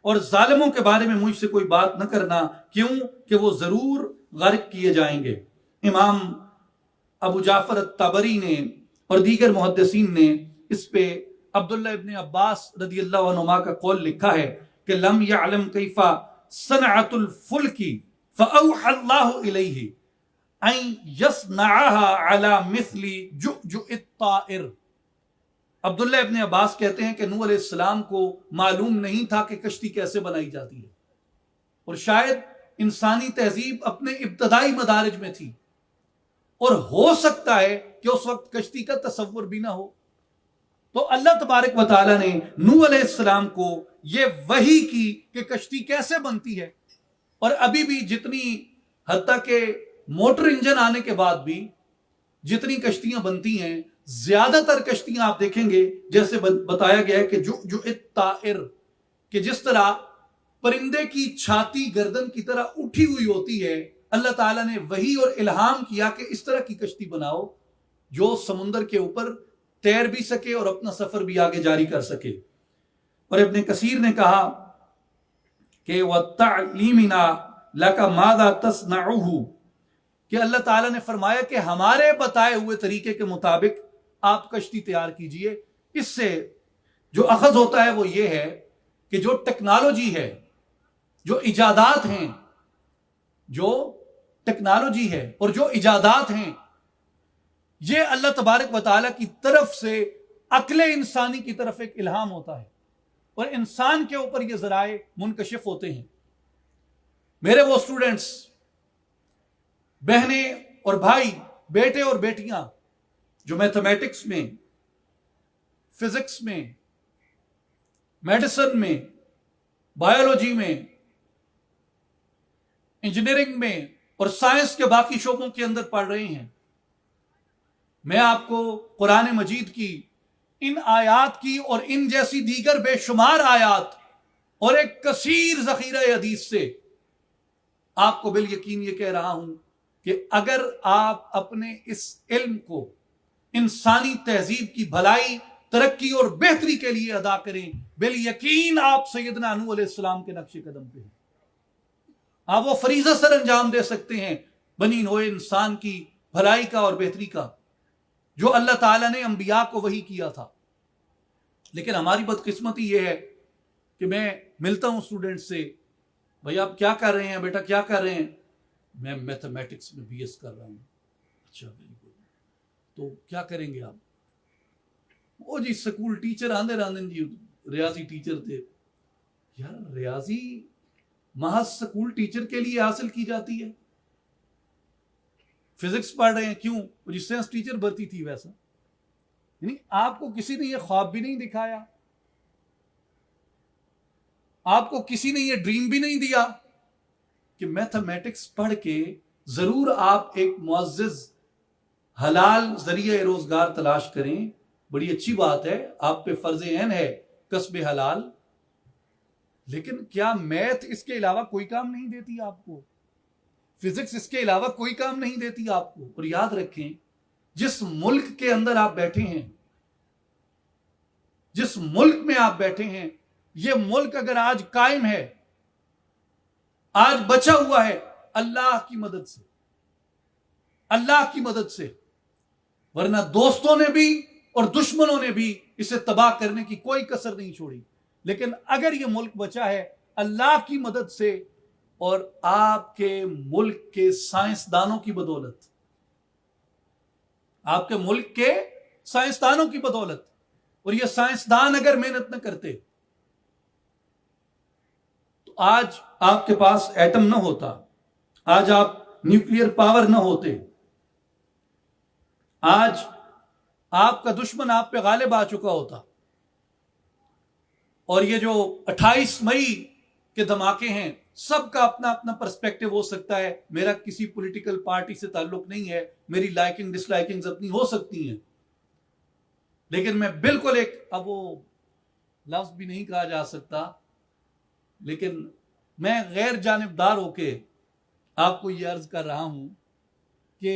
اور ظالموں کے بارے میں مجھ سے کوئی بات نہ کرنا، کیوں کہ وہ ضرور غرق کیے جائیں گے۔ امام ابو جعفر الطبری نے اور دیگر محدثین نے اس پہ عبداللہ ابن عباس رضی اللہ عنہما کا قول لکھا ہے کہ لم يعلم کیف صنعت الفلک فاوحى اللہ الیہ ان یصنعها على مثل جؤجؤ الطائر۔ عبداللہ ابن عباس کہتے ہیں کہ نوح علیہ السلام کو معلوم نہیں تھا کہ کشتی کیسے بنائی جاتی ہے، اور شاید انسانی تہذیب اپنے ابتدائی مدارج میں تھی، اور ہو سکتا ہے کہ اس وقت کشتی کا تصور بھی نہ ہو۔ تو اللہ تبارک و تعالیٰ نے نوح علیہ السلام کو یہ وحی کی کہ کشتی کیسے بنتی ہے، اور ابھی بھی جتنی، حتیٰ کہ موٹر انجن آنے کے بعد بھی جتنی کشتیاں بنتی ہیں، زیادہ تر کشتیاں آپ دیکھیں گے جیسے بتایا گیا ہے کہ جو الطائر، کہ جس طرح پرندے کی چھاتی گردن کی طرح اٹھی ہوئی ہوتی ہے، اللہ تعالیٰ نے وحی اور الہام کیا کہ اس طرح کی کشتی بناؤ جو سمندر کے اوپر تیر بھی سکے اور اپنا سفر بھی آگے جاری کر سکے۔ اور ابن کثیر نے کہا کہ وَتَعْلِيمِنَا لَكَ مَاذَا تَصْنَعُهُ، کہ اللہ تعالیٰ نے فرمایا کہ ہمارے بتائے ہوئے طریقے کے مطابق آپ کشتی تیار کیجئے۔ اس سے جو اخذ ہوتا ہے وہ یہ ہے کہ جو ٹیکنالوجی ہے، جو ایجادات ہیں، جو ٹیکنالوجی ہے اور جو ایجادات ہیں، یہ اللہ تبارک و تعالیٰ کی طرف سے عقل انسانی کی طرف ایک الہام ہوتا ہے، اور انسان کے اوپر یہ ذرائع منکشف ہوتے ہیں۔ میرے وہ اسٹوڈنٹس، بہنیں اور بھائی، بیٹے اور بیٹیاں جو میتھمیٹکس میں، فزکس میں، میڈیسن میں، بایولوجی میں، انجینئرنگ میں اور سائنس کے باقی شعبوں کے اندر پڑھ رہے ہیں، میں آپ کو قرآن مجید کی ان آیات کی اور ان جیسی دیگر بے شمار آیات اور ایک کثیر ذخیرہ حدیث سے آپ کو بالیقین یہ کہہ رہا ہوں کہ اگر آپ اپنے اس علم کو انسانی تہذیب کی بھلائی، ترقی اور بہتری کے لیے ادا کریں، بالیقین آپ سیدنا نوح علیہ السلام کے نقش قدم پہ ہیں۔ آپ وہ فریضہ سر انجام دے سکتے ہیں بنی نوع انسان کی بھلائی کا اور بہتری کا، جو اللہ تعالیٰ نے انبیاء کو وحی کیا تھا۔ لیکن ہماری بدقسمتی یہ ہے کہ میں ملتا ہوں اسٹوڈنٹ سے، بھائی آپ کیا کر رہے ہیں بیٹا، کیا کر رہے ہیں؟ میں میتھمیٹکس میں BS کر رہا ہوں۔ اچھا، ویری گڈ، تو کیا کریں گے آپ؟ وہ جی سکول ٹیچر آندے جی ریاضی ٹیچر تھے۔ یار ریاضی محض سکول ٹیچر کے لیے حاصل کی جاتی ہے؟ فزکس پڑھ رہے ہیں، کیوں؟ وہ جی سائنس ٹیچر بھرتی تھی ویسا۔ یعنی آپ کو کسی نے یہ خواب بھی نہیں دکھایا، آپ کو کسی نے یہ ڈریم بھی نہیں دیا کہ میتھمیٹکس پڑھ کے ضرور آپ ایک معزز حلال ذریعہ روزگار تلاش کریں۔ بڑی اچھی بات ہے، آپ پہ فرض عین ہے کسب حلال، لیکن کیا میتھ اس کے علاوہ کوئی کام نہیں دیتی آپ کو؟ فزکس اس کے علاوہ کوئی کام نہیں دیتی آپ کو؟ اور یاد رکھیں، جس ملک کے اندر آپ بیٹھے ہیں، جس ملک میں آپ بیٹھے ہیں، یہ ملک اگر آج قائم ہے، آج بچا ہوا ہے، اللہ کی مدد سے، اللہ کی مدد سے، ورنہ دوستوں نے بھی اور دشمنوں نے بھی اسے تباہ کرنے کی کوئی کسر نہیں چھوڑی۔ لیکن اگر یہ ملک بچا ہے اللہ کی مدد سے اور آپ کے ملک کے سائنسدانوں کی بدولت، آپ کے ملک کے سائنسدانوں کی بدولت، اور یہ سائنسدان اگر محنت نہ کرتے تو آج آپ کے پاس ایٹم نہ ہوتا، آج آپ نیوکلیئر پاور نہ ہوتے، آج آپ کا دشمن آپ پہ غالب آ چکا ہوتا۔ اور یہ جو 28 مئی کے دھماکے ہیں، سب کا اپنا اپنا پرسپیکٹو ہو سکتا ہے، میرا کسی پولیٹیکل پارٹی سے تعلق نہیں ہے، میری لائکنگ ڈس لائکنگز اپنی ہو سکتی ہیں، لیکن میں بالکل ایک، اب وہ لفظ بھی نہیں کہا جا سکتا، لیکن میں غیر جانبدار ہو کے آپ کو یہ عرض کر رہا ہوں کہ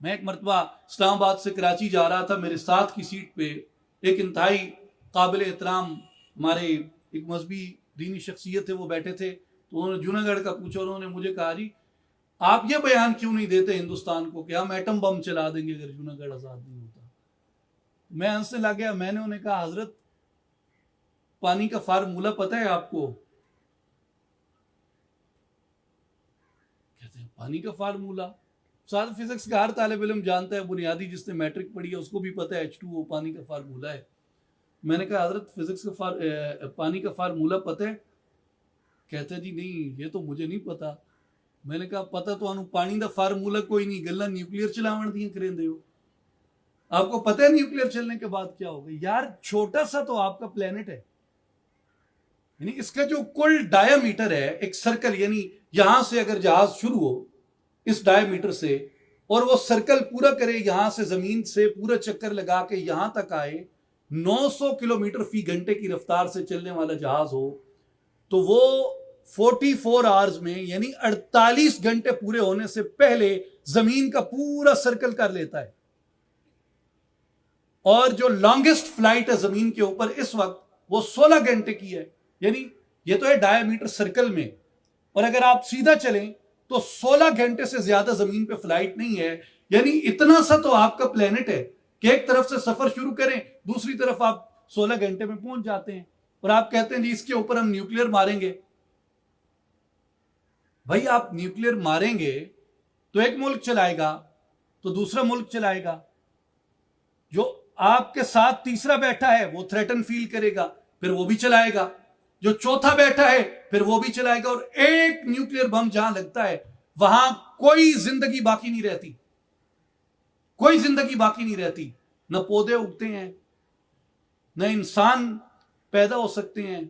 میں ایک مرتبہ اسلام آباد سے کراچی جا رہا تھا، میرے ساتھ کی سیٹ پہ ایک انتہائی قابل احترام ہمارے ایک مذہبی دینی شخصیت تھے، وہ بیٹھے تھے، تو انہوں نے جونا گڑھ کا پوچھا، انہوں نے مجھے کہا جی آپ یہ بیان کیوں نہیں دیتے ہندوستان کو کہ ہم ایٹم بم چلا دیں گے اگر جونا گڑھ آزاد نہیں ہوتا. میں ہنسنے لگ گیا. میں نے انہیں کہا حضرت پانی کا فارمولہ پتہ ہے آپ کو؟ کہتے ہیں پانی کا فارمولہ ساتھ فزکس کا ہر طالب علم جانتا ہے، بنیادی جس نے میٹرک پڑھی ہے اس کو بھی پتہ ہے H2O پانی کا فارمولہ ہے. میں نے کہا حضرت فزکس کا پانی کا فارمولہ پتہ ہے؟ کہتے ہیں جی نہیں یہ تو مجھے نہیں پتا. میں نے کہا پتہ تو انہوں پانی دا فارمولہ کوئی نہیں، گلا نیوکلیئر چلاون دیاں کریں دے ہو. آپ کو پتہ ہے نیوکلیئر چلنے کے بعد کیا ہوگا؟ یار چھوٹا سا تو آپ کا پلینٹ ہے، یعنی اس کا جو کل ڈایا میٹر ہے ایک سرکل، یعنی یہاں سے اگر جہاز شروع ہو اس ڈایا میٹر سے اور وہ سرکل پورا کرے، یہاں سے زمین سے پورا چکر لگا کے یہاں تک آئے، 900 کلومیٹر فی گھنٹے کی رفتار سے چلنے والا جہاز ہو، تو وہ 44 آورز میں یعنی 48 گھنٹے پورے ہونے سے پہلے زمین کا پورا سرکل کر لیتا ہے. اور جو لانگسٹ فلائٹ ہے زمین کے اوپر اس وقت وہ 16 گھنٹے کی ہے، یعنی یہ تو ہے ڈایا میٹر سرکل میں، اور اگر آپ سیدھا چلیں تو 16 گھنٹے سے زیادہ زمین پہ فلائٹ نہیں ہے. یعنی اتنا سا تو آپ کا پلینٹ ہے کہ ایک طرف سے سفر شروع کریں دوسری طرف آپ 16 گھنٹے میں پہنچ جاتے ہیں، اور آپ کہتے ہیں جی اس کے اوپر ہم نیوکلیئر ماریں گے. بھائی آپ نیوکلیئر ماریں گے تو ایک ملک چلائے گا تو دوسرا ملک چلائے گا، جو آپ کے ساتھ تیسرا بیٹھا ہے وہ تھریٹن فیل کرے گا پھر وہ بھی چلائے گا، جو چوتھا بیٹھا ہے پھر وہ بھی چلائے گا، اور ایک نیوکلیئر بم جہاں لگتا ہے وہاں کوئی زندگی باقی نہیں رہتی، کوئی زندگی باقی نہیں رہتی. نہ پودے اگتے ہیں، نہ انسان پیدا ہو سکتے ہیں.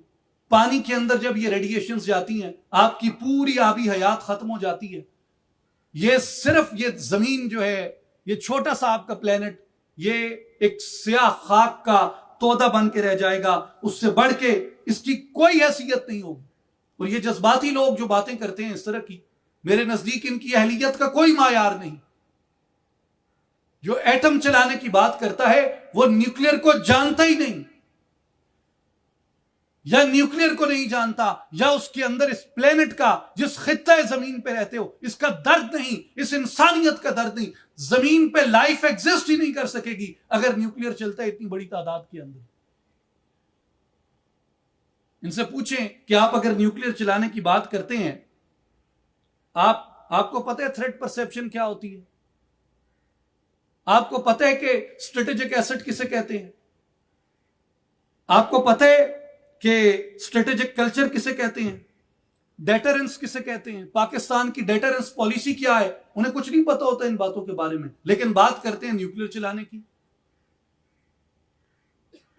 پانی کے اندر جب یہ ریڈیشنز جاتی ہیں آپ کی پوری آبی حیات ختم ہو جاتی ہے. یہ صرف یہ زمین جو ہے یہ چھوٹا سا آپ کا پلینٹ یہ ایک سیاہ خاک کا تودا بن کے رہ جائے گا، اس سے بڑھ کے اس کی کوئی حیثیت نہیں ہوگی. اور یہ جذباتی لوگ جو باتیں کرتے ہیں اس طرح کی، میرے نزدیک ان کی اہلیت کا کوئی معیار نہیں. جو ایٹم چلانے کی بات کرتا ہے وہ نیوکلیئر کو جانتا ہی نہیں، یا نیوکلیئر کو نہیں جانتا، یا اس کے اندر اس پلینٹ کا جس خطہ زمین پہ رہتے ہو اس کا درد نہیں، اس انسانیت کا درد نہیں. زمین پہ لائف ایگزسٹ ہی نہیں کر سکے گی اگر نیوکلیئر چلتا ہے اتنی بڑی تعداد کے اندر. ان سے پوچھیں کہ آپ اگر نیوکلیئر چلانے کی بات کرتے ہیں، آپ کو پتہ ہے تھریٹ پرسیپشن کیا ہوتی ہے؟ آپ کو پتہ ہے کہ اسٹریٹجک ایسٹ کسے کہتے ہیں؟ آپ کو پتہ ہے کہ اسٹریٹجک کلچر کسے کہتے ہیں؟ ڈیٹرنس کسے کہتے ہیں؟ پاکستان کی ڈیٹرنس پالیسی کیا ہے؟ انہیں کچھ نہیں پتا ہوتا ان باتوں کے بارے میں، لیکن بات کرتے ہیں نیوکلیئر چلانے کی.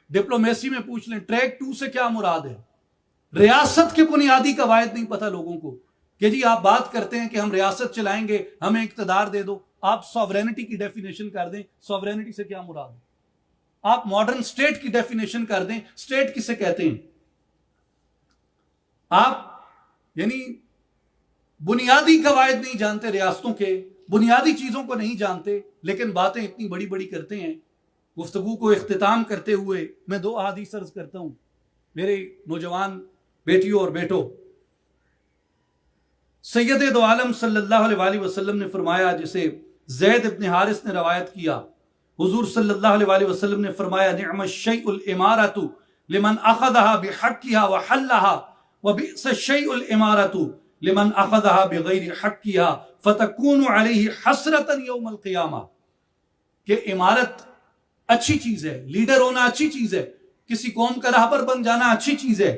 ڈپلومیسی میں پوچھ لیں ٹریک 2 سے کیا مراد ہے. ریاست کے بنیادی قواعد نہیں پتا لوگوں کو کہ جی آپ بات کرتے ہیں کہ ہم ریاست چلائیں گے ہمیں اقتدار دے دو. آپ سوورینٹی کی ڈیفینیشن کر دیں، سوورینٹی سے کیا مراد ہے. آپ ماڈرن سٹیٹ کی ڈیفینیشن کر دیں، سٹیٹ کسے کہتے ہیں. آپ یعنی بنیادی قواعد نہیں جانتے، ریاستوں کے بنیادی چیزوں کو نہیں جانتے، لیکن باتیں اتنی بڑی بڑی کرتے ہیں. گفتگو کو اختتام کرتے ہوئے میں 2 احادیث عرض کرتا ہوں. میرے نوجوان بیٹیوں اور بیٹوں، سید دو عالم صلی اللہ علیہ وآلہ وسلم نے فرمایا، جسے زید ابن حارث نے روایت کیا، حضور صلی اللہ علیہ وآلہ وسلم نے فرمایا نعم الشیء الامارۃ لمن اخذها بحقها وحلها وبئس الشیء الامارۃ لمن اخذها بغیر حقها فتكون علیہ حسرۃ یوم القیامہ. کہ امارت اچھی چیز ہے، لیڈر ہونا اچھی چیز ہے، کسی قوم کا راہبر بن جانا اچھی چیز ہے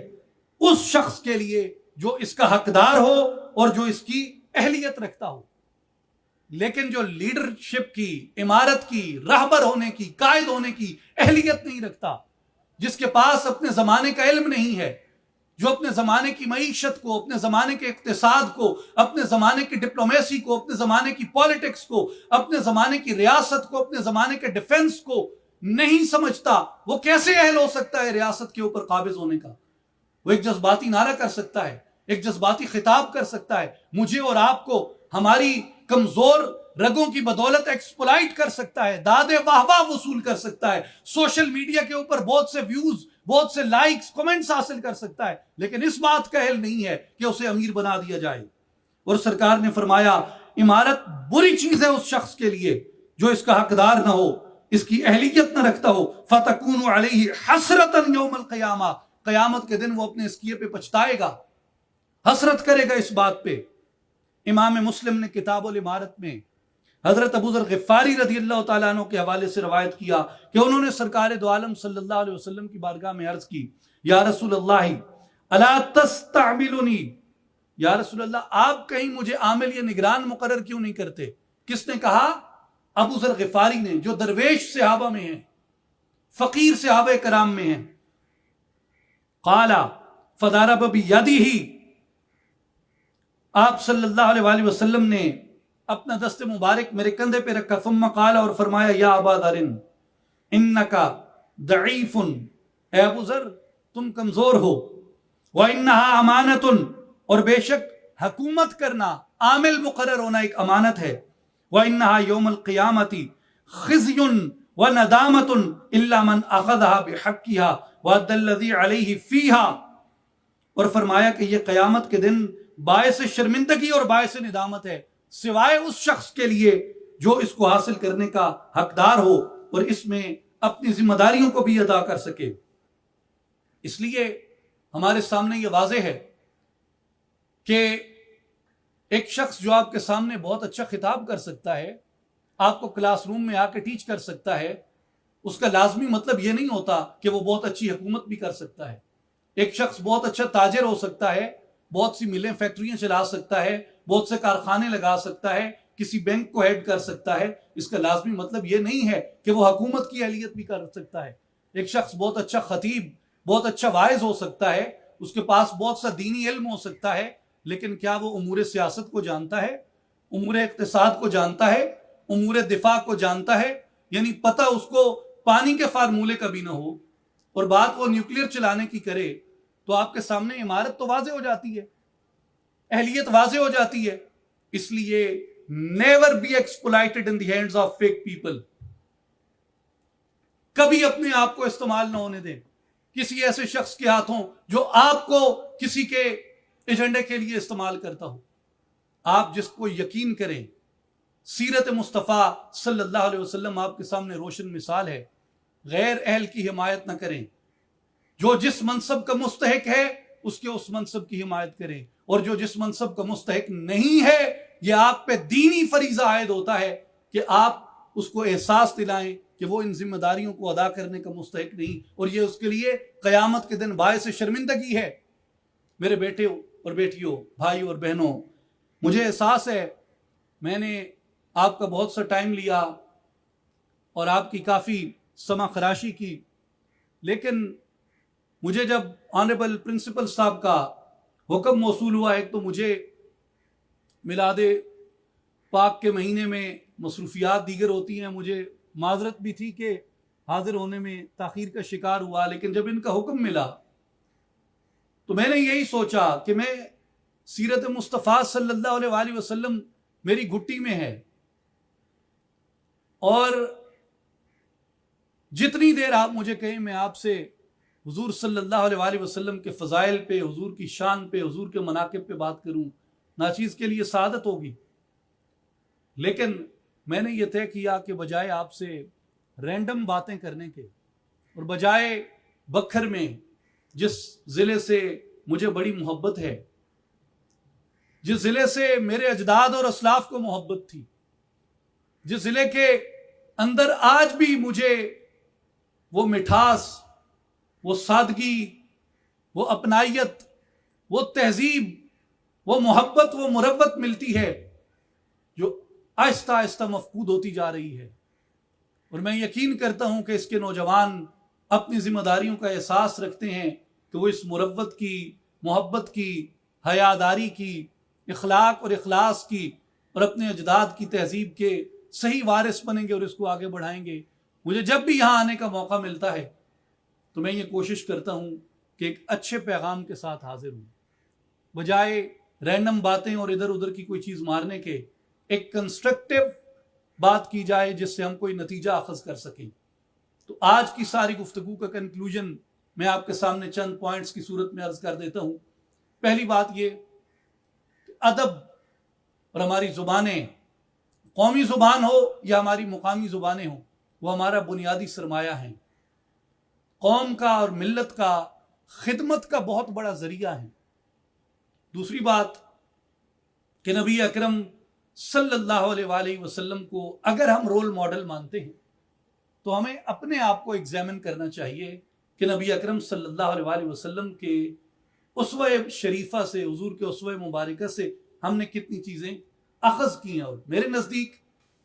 اس شخص کے لیے جو اس کا حقدار ہو اور جو اس کی اہلیت رکھتا ہو. لیکن جو لیڈرشپ کی، امارت کی، راہبر ہونے کی، قائد ہونے کی اہلیت نہیں رکھتا، جس کے پاس اپنے زمانے کا علم نہیں ہے، جو اپنے زمانے کی معیشت کو، اپنے زمانے کے اقتصاد کو، اپنے زمانے کی ڈپلومیسی کو، اپنے زمانے کی پالیٹکس کو، اپنے زمانے کی ریاست کو، اپنے زمانے کے ڈیفنس کو نہیں سمجھتا، وہ کیسے اہل ہو سکتا ہے ریاست کے اوپر قابض ہونے کا. وہ ایک جذباتی نعرہ کر سکتا ہے، ایک جذباتی خطاب کر سکتا ہے، مجھے اور آپ کو ہماری کمزور رگوں کی بدولت ایکسپلائٹ کر سکتا ہے، داد واہ واہ وصول کر سکتا ہے، سوشل میڈیا کے اوپر بہت سے ویوز، بہت سے لائکس، کمنٹس حاصل کر سکتا ہے، لیکن اس بات کا اہل نہیں ہے کہ اسے امیر بنا دیا جائے۔ اور سرکار نے فرمایا امارت بری چیز ہے اس شخص کے لیے جو اس کا حقدار نہ ہو، اس کی اہلیت نہ رکھتا ہو۔ فَتَكُونُ عَلَيْهِ حَسْرَةً يَوْمَ الْقِيَامَةِ، قیامت کے دن وہ اپنے اس کیے پہ پچھتائے گا، حسرت کرے گا اس بات پہ۔ امام مسلم نے کتاب الامارت میں حضرت ابو ذر غفاری رضی اللہ تعالیٰ عنہ کے حوالے سے روایت کیا کہ انہوں نے سرکار دو عالم صلی اللہ علیہ وسلم کی بارگاہ میں عرض کی، یا رسول اللہ الا تستعملنی، یا رسول اللہ آپ کہیں مجھے عامل یا نگران مقرر کیوں نہیں کرتے؟ کس نے کہا؟ ابو ذر غفاری نے، جو درویش صحابہ میں ہیں، فقیر صحابہ کرام میں ہیں۔ قال فضرب بیدہ، آپ صلی اللہ علیہ وآلہ وسلم نے اپنا دست مبارک میرے کندھے پہ رکھا، ثم قال، اور فرمایا، یا ابا ذر انکا ضعیف، اے ابو ذر تم کمزور ہو، وانہا امانۃ، اور بے شک حکومت کرنا، عامل مقرر ہونا ایک امانت ہے، وانہا یوم القیامۃ خزی وندامۃ الا من اخذها بحقها وادى الذی علیہ فیہا، اور فرمایا کہ یہ قیامت کے دن باعث شرمندگی اور باعث ندامت ہے سوائے اس شخص کے لیے جو اس کو حاصل کرنے کا حقدار ہو اور اس میں اپنی ذمہ داریوں کو بھی ادا کر سکے۔ اس لیے ہمارے سامنے یہ واضح ہے کہ ایک شخص جو آپ کے سامنے بہت اچھا خطاب کر سکتا ہے، آپ کو کلاس روم میں آ کے ٹیچ کر سکتا ہے، اس کا لازمی مطلب یہ نہیں ہوتا کہ وہ بہت اچھی حکومت بھی کر سکتا ہے۔ ایک شخص بہت اچھا تاجر ہو سکتا ہے، بہت سی ملیں فیکٹریاں چلا سکتا ہے، بہت سے کارخانے لگا سکتا ہے، کسی بینک کو ہیڈ کر سکتا ہے، اس کا لازمی مطلب یہ نہیں ہے کہ وہ حکومت کی اہلیت بھی کر سکتا ہے۔ ایک شخص بہت اچھا خطیب، بہت اچھا واعظ ہو سکتا ہے، اس کے پاس بہت سا دینی علم ہو سکتا ہے، لیکن کیا وہ امور سیاست کو جانتا ہے، امور اقتصاد کو جانتا ہے، امور دفاع کو جانتا ہے؟ یعنی پتہ اس کو پانی کے فارمولے کا بھی نہ ہو اور بات وہ نیوکلیر چلانے کی کرے، تو آپ کے سامنے عمارت تو واضح ہو جاتی ہے، اہلیت واضح ہو جاتی ہے۔ اس لیے never be exploited in the hands of fake people, کبھی اپنے آپ کو استعمال نہ ہونے دیں کسی ایسے شخص کے ہاتھوں جو آپ کو کسی کے ایجنڈے کے لیے استعمال کرتا ہو۔ آپ جس کو یقین کریں، سیرت مصطفیٰ صلی اللہ علیہ وسلم آپ کے سامنے روشن مثال ہے، غیر اہل کی حمایت نہ کریں، جو جس منصب کا مستحق ہے اس کے اس منصب کی حمایت کریں، اور جو جس منصب کا مستحق نہیں ہے یہ آپ پہ دینی فریضہ عائد ہوتا ہے کہ آپ اس کو احساس دلائیں کہ وہ ان ذمہ داریوں کو ادا کرنے کا مستحق نہیں، اور یہ اس کے لیے قیامت کے دن باعث شرمندگی ہے۔ میرے بیٹے اور بیٹیوں، بھائی اور بہنوں، مجھے احساس ہے میں نے آپ کا بہت سا ٹائم لیا اور آپ کی کافی سمع خراشی کی، لیکن مجھے جب آنریبل پرنسپل صاحب کا حکم موصول ہوا، ایک تو مجھے میلاد پاک کے مہینے میں مصروفیات دیگر ہوتی ہیں، مجھے معذرت بھی تھی کہ حاضر ہونے میں تاخیر کا شکار ہوا، لیکن جب ان کا حکم ملا تو میں نے یہی سوچا کہ میں سیرت مصطفیٰ صلی اللہ علیہ وآلہ وسلم میری گھٹی میں ہے، اور جتنی دیر آپ مجھے کہیں میں آپ سے حضور صلی اللہ علیہ وآلہ وسلم کے فضائل پہ، حضور کی شان پہ، حضور کے مناقب پہ بات کروں، ناچیز کے لیے سعادت ہوگی۔ لیکن میں نے یہ طے کیا کہ بجائے آپ سے رینڈم باتیں کرنے کے، اور بجائے بکھر میں جس ضلع سے مجھے بڑی محبت ہے، جس ضلع سے میرے اجداد اور اسلاف کو محبت تھی، جس ضلع کے اندر آج بھی مجھے وہ مٹھاس، وہ سادگی، وہ اپنائیت، وہ تہذیب، وہ محبت، وہ مروت ملتی ہے جو آہستہ آہستہ مفقود ہوتی جا رہی ہے، اور میں یقین کرتا ہوں کہ اس کے نوجوان اپنی ذمہ داریوں کا احساس رکھتے ہیں کہ وہ اس مروت کی، محبت کی، حیاداری کی، اخلاق اور اخلاص کی اور اپنے اجداد کی تہذیب کے صحیح وارث بنیں گے اور اس کو آگے بڑھائیں گے۔ مجھے جب بھی یہاں آنے کا موقع ملتا ہے تو میں یہ کوشش کرتا ہوں کہ ایک اچھے پیغام کے ساتھ حاضر ہوں، بجائے رینڈم باتیں اور ادھر ادھر کی کوئی چیز مارنے کے ایک کنسٹرکٹیو بات کی جائے جس سے ہم کوئی نتیجہ اخذ کر سکیں. تو آج کی ساری گفتگو کا کنکلوژن میں آپ کے سامنے چند پوائنٹس کی صورت میں عرض کر دیتا ہوں. پہلی بات یہ کہ ادب اور ہماری زبانیں، قومی زبان ہو یا ہماری مقامی زبانیں ہوں، وہ ہمارا بنیادی سرمایہ ہیں. قوم کا اور ملت کا خدمت کا بہت بڑا ذریعہ ہیں. دوسری بات کہ نبی اکرم صلی اللہ علیہ وآلہ وسلم کو اگر ہم رول ماڈل مانتے ہیں تو ہمیں اپنے آپ کو ایگزامن کرنا چاہیے کہ نبی اکرم صلی اللہ علیہ وآلہ وسلم کے اسوہ شریفہ سے، حضور کے اسوہ مبارکہ سے ہم نے کتنی چیزیں اخذ کی ہیں. اور میرے نزدیک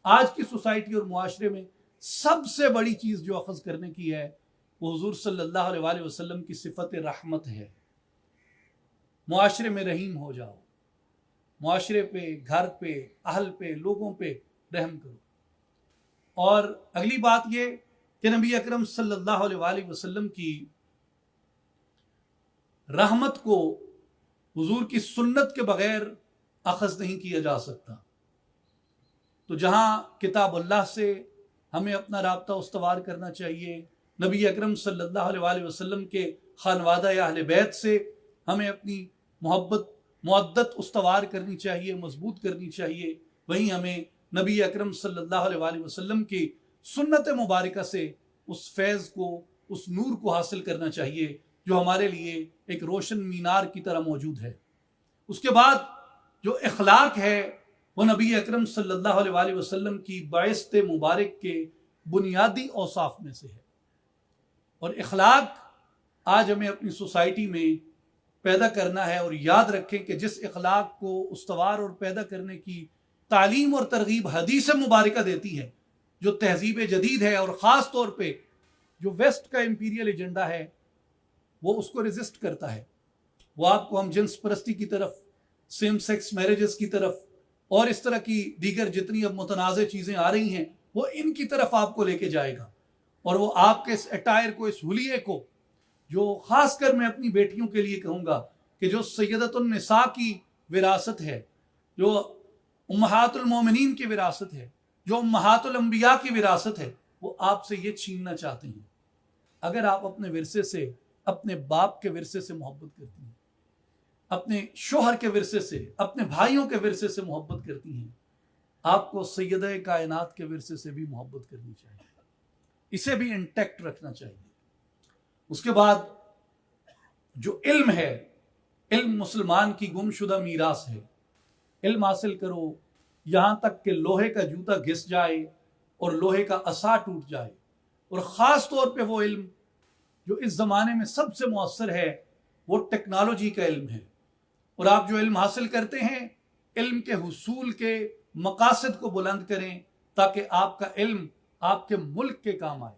آج کی سوسائٹی اور معاشرے میں سب سے بڑی چیز جو اخذ کرنے کی ہے وہ حضور صلی اللہ علیہ وآلہ وسلم کی صفت رحمت ہے. معاشرے میں رحیم ہو جاؤ، معاشرے پہ، گھر پہ، اہل پہ، لوگوں پہ رحم کرو. اور اگلی بات یہ کہ نبی اکرم صلی اللہ علیہ وآلہ وسلم کی رحمت کو حضور کی سنت کے بغیر اخذ نہیں کیا جا سکتا. تو جہاں کتاب اللہ سے ہمیں اپنا رابطہ استوار کرنا چاہیے، نبی اکرم صلی اللہ علیہ وآلہ وسلم کے خانوادہ یا اہل بیت سے ہمیں اپنی محبت مودت استوار کرنی چاہیے، مضبوط کرنی چاہیے، وہیں ہمیں نبی اکرم صلی اللہ علیہ وآلہ وسلم کی سنت مبارکہ سے اس فیض کو، اس نور کو حاصل کرنا چاہیے جو ہمارے لیے ایک روشن مینار کی طرح موجود ہے. اس کے بعد جو اخلاق ہے وہ نبی اکرم صلی اللہ علیہ وآلہ وسلم کی بعثت مبارک کے بنیادی اوصاف میں سے ہے. اور اخلاق آج ہمیں اپنی سوسائٹی میں پیدا کرنا ہے. اور یاد رکھیں کہ جس اخلاق کو استوار اور پیدا کرنے کی تعلیم اور ترغیب حدیث مبارکہ دیتی ہے، جو تہذیب جدید ہے اور خاص طور پہ جو ویسٹ کا امپیریل ایجنڈا ہے وہ اس کو ریزسٹ کرتا ہے. وہ آپ کو ہم جنس پرستی کی طرف، سیم سیکس میرجز کی طرف اور اس طرح کی دیگر جتنی اب متنازع چیزیں آ رہی ہیں وہ ان کی طرف آپ کو لے کے جائے گا. اور وہ آپ کے اس اٹائر کو، اس حلیے کو، جو خاص کر میں اپنی بیٹیوں کے لیے کہوں گا کہ جو سیدۃ النساء کی وراثت ہے، جو امہات المومنین کی وراثت ہے، جو امہات الانبیاء کی وراثت ہے، وہ آپ سے یہ چھیننا چاہتے ہیں. اگر آپ اپنے ورثے سے، اپنے باپ کے ورثے سے محبت کرتی ہیں، اپنے شوہر کے ورثے سے، اپنے بھائیوں کے ورثے سے محبت کرتی ہیں، آپ کو سیدہ کائنات کے ورثے سے بھی محبت کرنی چاہیے، اسے بھی انٹیکٹ رکھنا چاہیے. اس کے بعد جو علم ہے، علم مسلمان کی گم شدہ میراث ہے. علم حاصل کرو یہاں تک کہ لوہے کا جوتا گھس جائے اور لوہے کا عصا ٹوٹ جائے. اور خاص طور پہ وہ علم جو اس زمانے میں سب سے مؤثر ہے وہ ٹیکنالوجی کا علم ہے. اور آپ جو علم حاصل کرتے ہیں، علم کے حصول کے مقاصد کو بلند کریں تاکہ آپ کا علم آپ کے ملک کے کام آئے،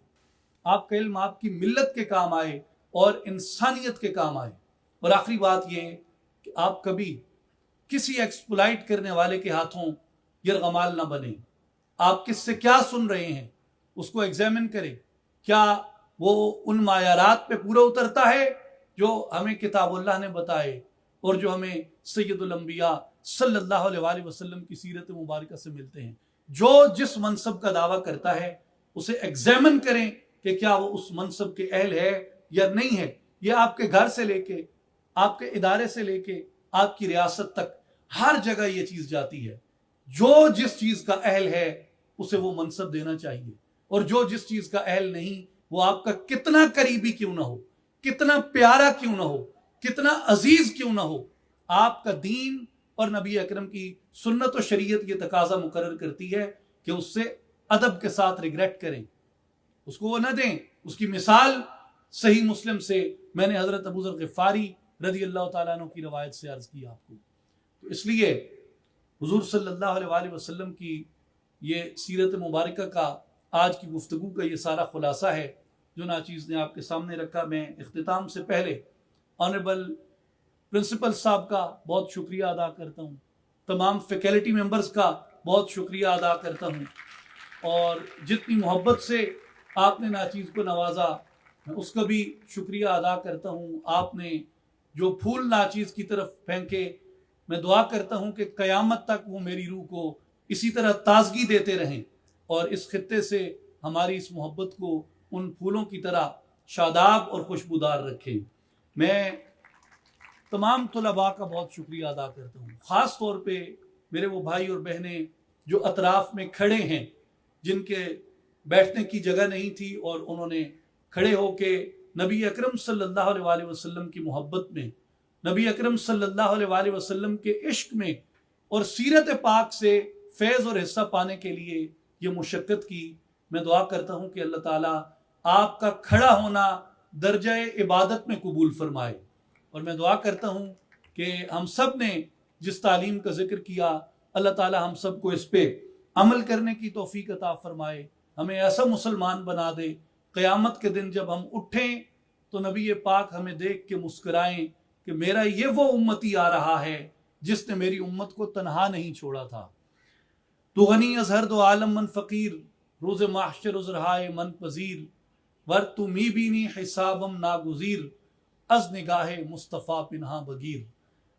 آپ کا علم آپ کی ملت کے کام آئے اور انسانیت کے کام آئے. اور آخری بات یہ کہ آپ کبھی کسی ایکسپلائٹ کرنے والے کے ہاتھوں یرغمال نہ بنیں. آپ کس سے کیا سن رہے ہیں اس کو ایگزامن کریں. کیا وہ ان معیارات پہ پورا اترتا ہے جو ہمیں کتاب اللہ نے بتائے اور جو ہمیں سید الانبیاء صلی اللہ علیہ وآلہ وسلم کی سیرت مبارکہ سے ملتے ہیں. جو جس منصب کا دعویٰ کرتا ہے اسے ایگزامن کریں کہ کیا وہ اس منصب کے اہل ہے یا نہیں ہے. یہ آپ کے گھر سے لے کے، آپ کے ادارے سے لے کے آپ کی ریاست تک ہر جگہ یہ چیز جاتی ہے. جو جس چیز کا اہل ہے اسے وہ منصب دینا چاہیے، اور جو جس چیز کا اہل نہیں، وہ آپ کا کتنا قریبی کیوں نہ ہو، کتنا پیارا کیوں نہ ہو، کتنا عزیز کیوں نہ ہو، آپ کا دین اور نبی اکرم کی سنت و شریعت یہ تقاضا مقرر کرتی ہے کہ اس سے ادب کے ساتھ ریگریٹ کریں، اس کو وہ نہ دیں. اس کی مثال صحیح مسلم سے میں نے حضرت ابو ذر غفاری رضی اللہ تعالیٰ عنہ کی روایت سے عرض کی آپ کو. تو اس لیے حضور صلی اللہ علیہ وآلہ وسلم کی یہ سیرت مبارکہ کا آج کی گفتگو کا یہ سارا خلاصہ ہے جو ناچیز نے آپ کے سامنے رکھا. میں اختتام سے پہلے آنریبل پرنسپل صاحب کا بہت شکریہ ادا کرتا ہوں، تمام فیکلٹی ممبرز کا بہت شکریہ ادا کرتا ہوں، اور جتنی محبت سے آپ نے ناچیز کو نوازا میں اس کا بھی شکریہ ادا کرتا ہوں. آپ نے جو پھول ناچیز کی طرف پھینکے، میں دعا کرتا ہوں کہ قیامت تک وہ میری روح کو اسی طرح تازگی دیتے رہیں اور اس خطے سے ہماری اس محبت کو ان پھولوں کی طرح شاداب اور خوشبودار رکھے۔ میں تمام طلباء کا بہت شکریہ ادا کرتا ہوں، خاص طور پہ میرے وہ بھائی اور بہنیں جو اطراف میں کھڑے ہیں، جن کے بیٹھنے کی جگہ نہیں تھی اور انہوں نے کھڑے ہو کے نبی اکرم صلی اللہ علیہ وآلہ وسلم کی محبت میں، نبی اکرم صلی اللہ علیہ وآلہ وسلم کے عشق میں اور سیرت پاک سے فیض اور حصہ پانے کے لیے یہ مشقت کی۔ میں دعا کرتا ہوں کہ اللہ تعالیٰ آپ کا کھڑا ہونا درجہ عبادت میں قبول فرمائے، اور میں دعا کرتا ہوں کہ ہم سب نے جس تعلیم کا ذکر کیا، اللہ تعالیٰ ہم سب کو اس پہ عمل کرنے کی توفیق عطا فرمائے، ہمیں ایسا مسلمان بنا دے قیامت کے دن جب ہم اٹھیں تو نبی پاک ہمیں دیکھ کے مسکرائیں کہ میرا یہ وہ امتی آ رہا ہے جس نے میری امت کو تنہا نہیں چھوڑا تھا۔ تو غنی از ہر دو عالم من فقیر، روز محشر از رہائے من پذیر، ور تو می بینی حسابم ناگزیر، از نگاہ مصطفیٰ پنہا بگیر،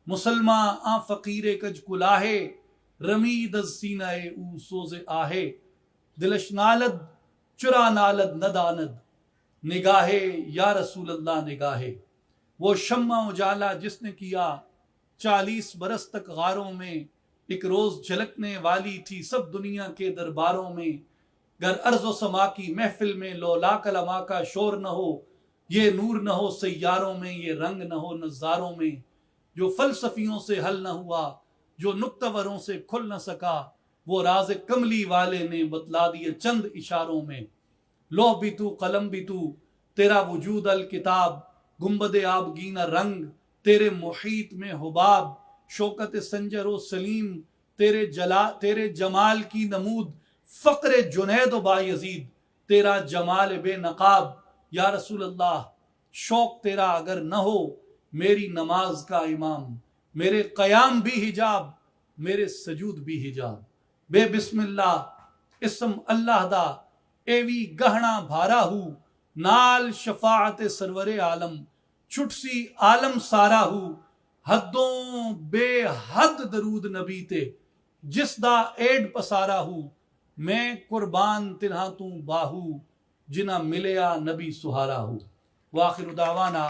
مسلماں آ فقیر کج کلاہے، رمید از سینہ او سوز آہے، دلش نالد چرا نالد نداند، نگاہ یا رسول اللہ نگاہ۔ وہ شمع اجالا جس نے کیا 40 برس تک غاروں میں، ایک روز جھلکنے والی تھی سب دنیا کے درباروں میں، گر ارض و سما کی محفل میں لولا کلما کا شور نہ ہو، یہ نور نہ ہو سیاروں میں، یہ رنگ نہ ہو نظاروں میں، جو فلسفیوں سے حل نہ ہوا، جو نکتوروں سے کھل نہ سکا، وہ راز کملی والے نے بتلا دیے چند اشاروں میں۔ لوح بھی تو قلم بھی تو، تیرا وجود الکتاب، گنبد آبگینہ رنگ، تیرے محیط میں حباب، شوکت سنجر و سلیم، تیرے جمال کی نمود، فقر جنید و بایزید، تیرا جمال بے نقاب۔ یا رسول اللہ، شوق تیرا اگر نہ ہو میری نماز کا امام، میرے قیام بھی حجاب، میرے سجود بھی حجاب۔ بے بسم اللہ اسم اللہ دا، ایوی گہنا بھارا ہو، نال شفاعت سرور عالم، چھٹ سی عالم سارا ہو، حدوں بے حد درود نبی تے، جس دا ایڈ پسارا ہو، میں قربان تنہا تو باہو، جنا ملیا نبی سہارا ہو۔ وآخر دعوانا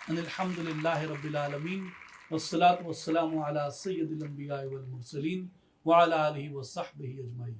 ان الحمد للہ رب العالمین، والصلاة والسلام علی سید الانبیاء والمرسلین وعلی آلہ وصحبہ اجمعین۔